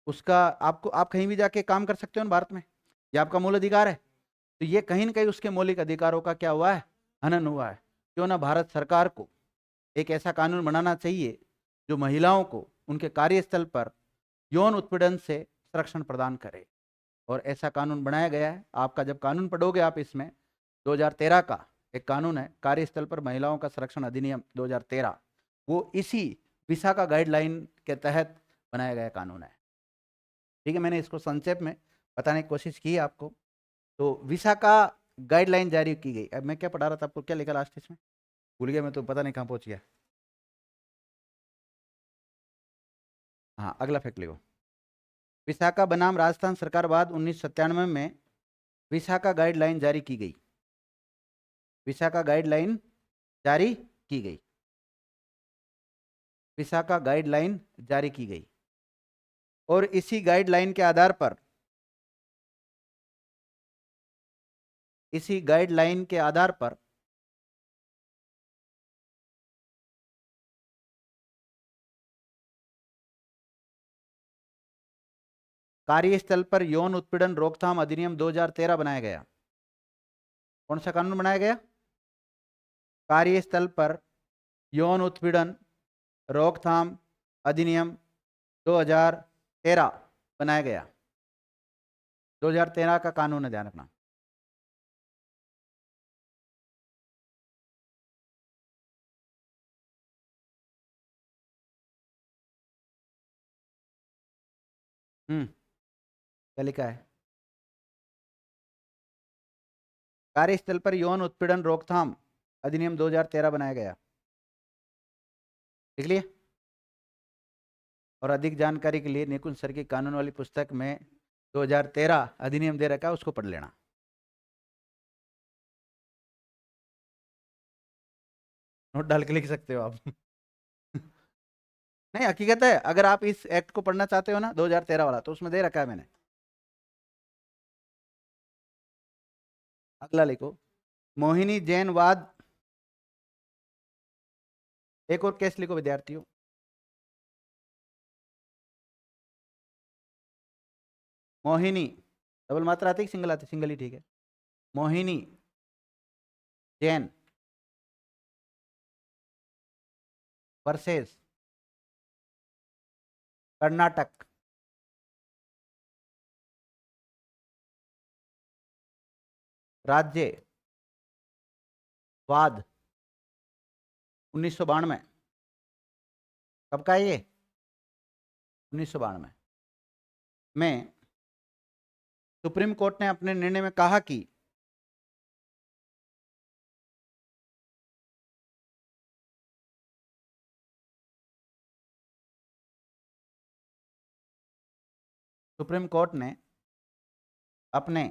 उसका, आपको, आप कहीं भी जाके काम कर सकते हो ना भारत में, ये आपका मूल अधिकार है। तो ये कहीं ना कहीं उसके मौलिक अधिकारों का क्या हुआ है? हनन हुआ है। क्यों ना भारत सरकार को एक ऐसा कानून बनाना चाहिए जो महिलाओं को उनके कार्यस्थल पर यौन उत्पीड़न से संरक्षण प्रदान करे। और ऐसा कानून बनाया गया है। आपका जब कानून पढ़ोगे आप, इसमें 2013 का एक कानून है, कार्यस्थल पर महिलाओं का संरक्षण अधिनियम 2013, वो इसी विशाखा गाइडलाइन के तहत बनाया गया कानून है। ठीक है, मैंने इसको संक्षेप में बताने की कोशिश की है आपको। तो विशाखा गाइडलाइन जारी की गई। अब मैं क्या पढ़ा रहा था आपको, क्या लिखा लास्ट इसमें, भूल गया मैं तो, पता नहीं कहाँ पहुंच गया। हाँ, अगला फैक्ट लिखो। विशाखा बनाम राजस्थान सरकार बाद 1997 में विशाखा गाइडलाइन जारी की गई। विशाखा गाइडलाइन जारी की गई। विशाखा गाइडलाइन जारी की गई। और इसी गाइडलाइन के आधार पर, इसी गाइडलाइन के आधार पर कार्यस्थल पर यौन उत्पीड़न रोकथाम अधिनियम 2013 बनाया गया। कौन सा कानून बनाया गया? कार्यस्थल पर यौन उत्पीड़न रोकथाम अधिनियम 2013 बनाया गया। 2013 का कानून है, ध्यान रखना। क्या लिखा है? कार्यस्थल पर यौन उत्पीड़न रोकथाम अधिनियम 2013 बनाया गया। लिख लिए? और अधिक जानकारी के लिए निकुंज सर की कानून वाली पुस्तक में 2013 अधिनियम दे रखा है, उसको पढ़ लेना। नोट डाल के लिख सकते हो आप। नहीं, हकीकत है, अगर आप इस एक्ट को पढ़ना चाहते हो ना 2013 वाला, तो उसमें दे रखा है मैंने। अगला लिखो, मोहिनी जैन वाद। एक और केस लिखो विद्यार्थियों। मोहिनी, डबल मात्रा आती है कि सिंगल आती? सिंगल ही ठीक है। मोहिनी जैन वर्सेस कर्नाटक राज्य वाद 1992। कब का है ये? 1992 में सुप्रीम कोर्ट ने अपने निर्णय में कहा कि सुप्रीम कोर्ट ने अपने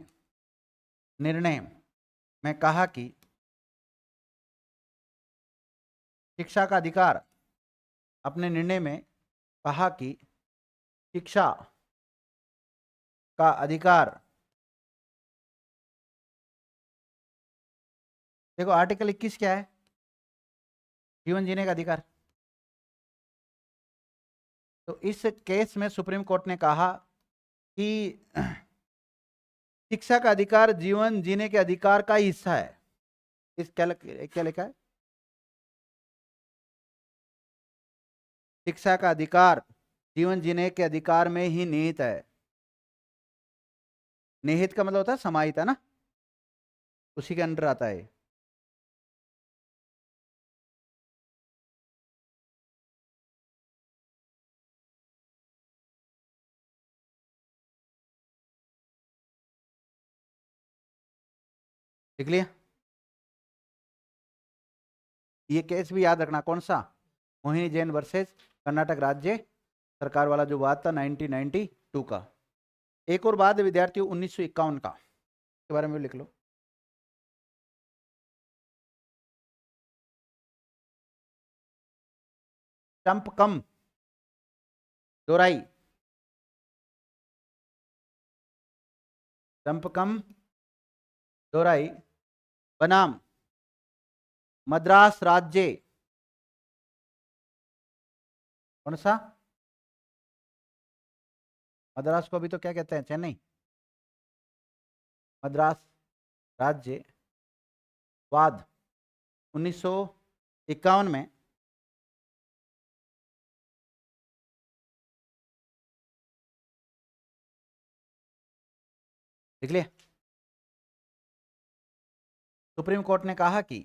निर्णय में कहा कि शिक्षा का अधिकार, अपने निर्णय में कहा कि शिक्षा का अधिकार, देखो आर्टिकल 21 क्या है? जीवन जीने का अधिकार। तो इस केस में सुप्रीम कोर्ट ने कहा कि शिक्षा का अधिकार जीवन जीने के अधिकार का ही हिस्सा है। इस क्या लिखा है? शिक्षा का अधिकार जीवन जीने के अधिकार में ही निहित है। निहित का मतलब होता है समाहित, है ना, उसी के अंडर आता है। लिख लिया? ये केस भी याद रखना, कौन सा? मोहिनी जैन वर्सेस कर्नाटक राज्य सरकार वाला जो बात था 1992 का। एक और बात विद्यार्थियों 1951 का, के बारे में भी लिख लो। चंप कम दोराई, चंप कम दोराई बनाम मद्रास राज्य, कौन सा? मद्रास को अभी तो क्या कहते हैं, चेन्नई। मद्रास राज्य वाद 1951 में लिख लिया? सुप्रीम कोर्ट ने कहा कि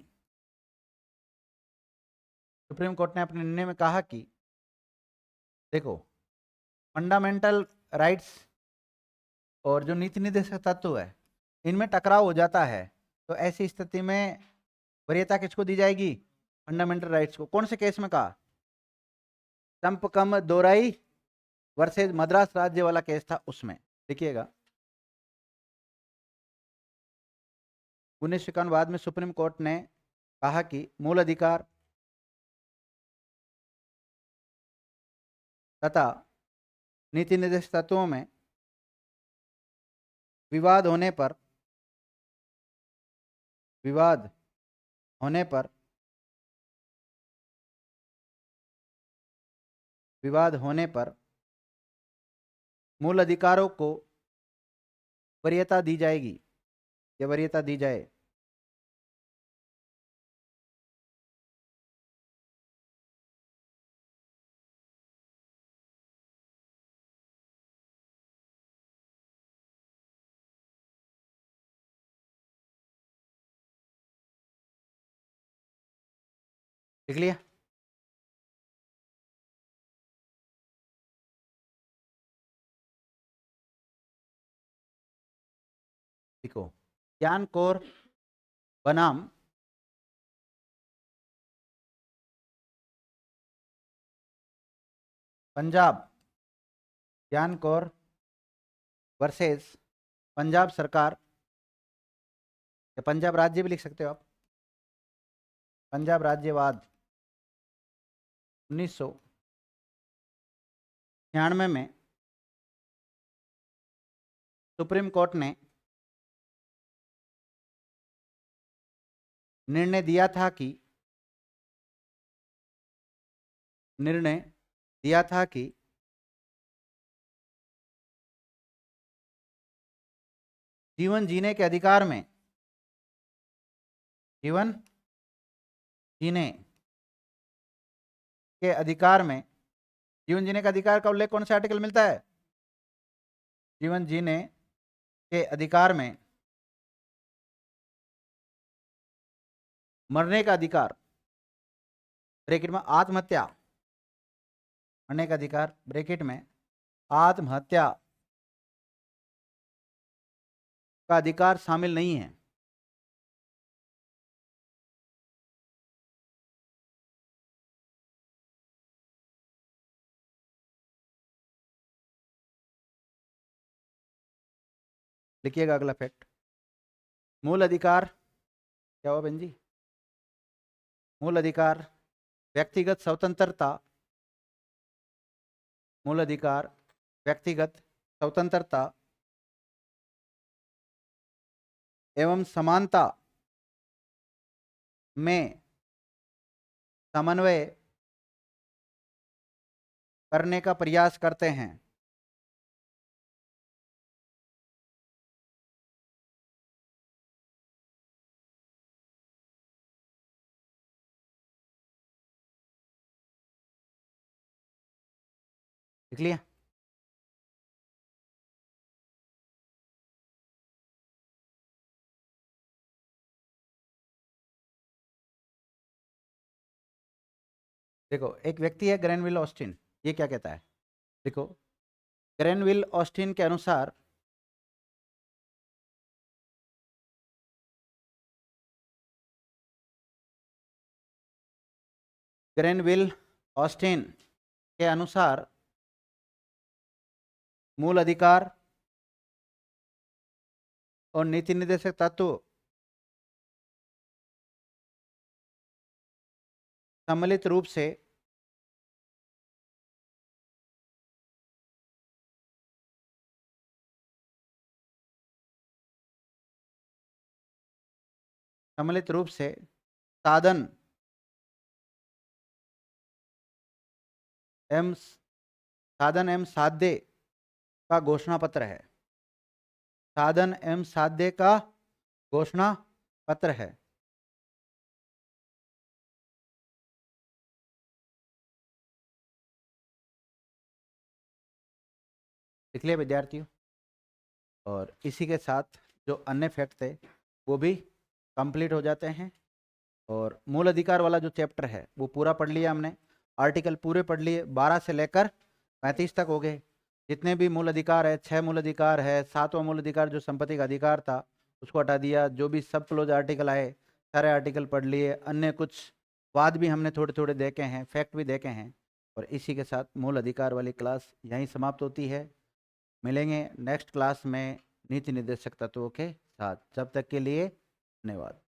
सुप्रीम कोर्ट ने अपने निर्णय में कहा कि देखो, फंडामेंटल राइट्स और जो नीति निर्देशक तत्व है इनमें टकराव हो जाता है, तो ऐसी स्थिति में वरीयता किसको दी जाएगी? फंडामेंटल राइट्स को। कौन से केस में कहा? चंप कम दोराई वर्सेज मद्रास राज्य वाला केस था, उसमें देखिएगा। 1951 बाद में सुप्रीम कोर्ट ने कहा कि मूल अधिकार तथा नीति निर्देश तत्वों में विवाद होने पर विवाद होने पर विवाद होने पर मूल अधिकारों को वरीयता दी जाएगी या वरीयता दी जाए। लिख लिया? देखो, ज्ञान कौर बनाम पंजाब, ज्ञान कौर वर्सेस पंजाब सरकार, या पंजाब राज्य भी लिख सकते हो आप, पंजाब राज्यवाद 1996 में सुप्रीम कोर्ट ने निर्णय दिया था कि जीवन जीने के अधिकार में जीवन जीने के अधिकार में जीवन जीने का अधिकार का उल्लेख कौन से आर्टिकल मिलता है? जीवन जीने के अधिकार में मरने का अधिकार ब्रैकेट में आत्महत्या, मरने का अधिकार ब्रैकेट में आत्महत्या का अधिकार शामिल नहीं है। लिखिएगा अगला फैक्ट। मूल अधिकार क्या हुआ बहन जी? मूल अधिकार व्यक्तिगत स्वतंत्रता, मूल अधिकार व्यक्तिगत स्वतंत्रता एवं समानता में समन्वय करने का प्रयास करते हैं। लिख लिया? देखो, एक व्यक्ति है ग्रेनविल ऑस्टिन, ये क्या कहता है? देखो, ग्रेनविल ऑस्टिन के अनुसार ग्रेनविल ऑस्टिन के अनुसार मूल अधिकार और नीति निर्देशक तत्व सम्मिलित रूप से साधन एवं साध्य का घोषणा पत्र है। साधन एवं साध्य का घोषणा पत्र है। लिख लिया विद्यार्थियों? और इसी के साथ जो अन्य फैक्ट थे वो भी कंप्लीट हो जाते हैं। और मूल अधिकार वाला जो चैप्टर है वो पूरा पढ़ लिया हमने, आर्टिकल पूरे पढ़ लिए, 12 से लेकर 35 तक हो गए। जितने भी मूल अधिकार है, 6 मूल अधिकार है, 7वां मूल अधिकार जो संपत्ति का अधिकार था उसको हटा दिया, जो भी सब क्लोज आर्टिकल आए सारे आर्टिकल पढ़ लिए। अन्य कुछ वाद भी हमने थोड़े थोड़े देखे हैं, फैक्ट भी देखे हैं। और इसी के साथ मूल अधिकार वाली क्लास यहीं समाप्त होती है। मिलेंगे नेक्स्ट क्लास में नीति निर्देशक तत्वों के साथ। जब तक के लिए धन्यवाद।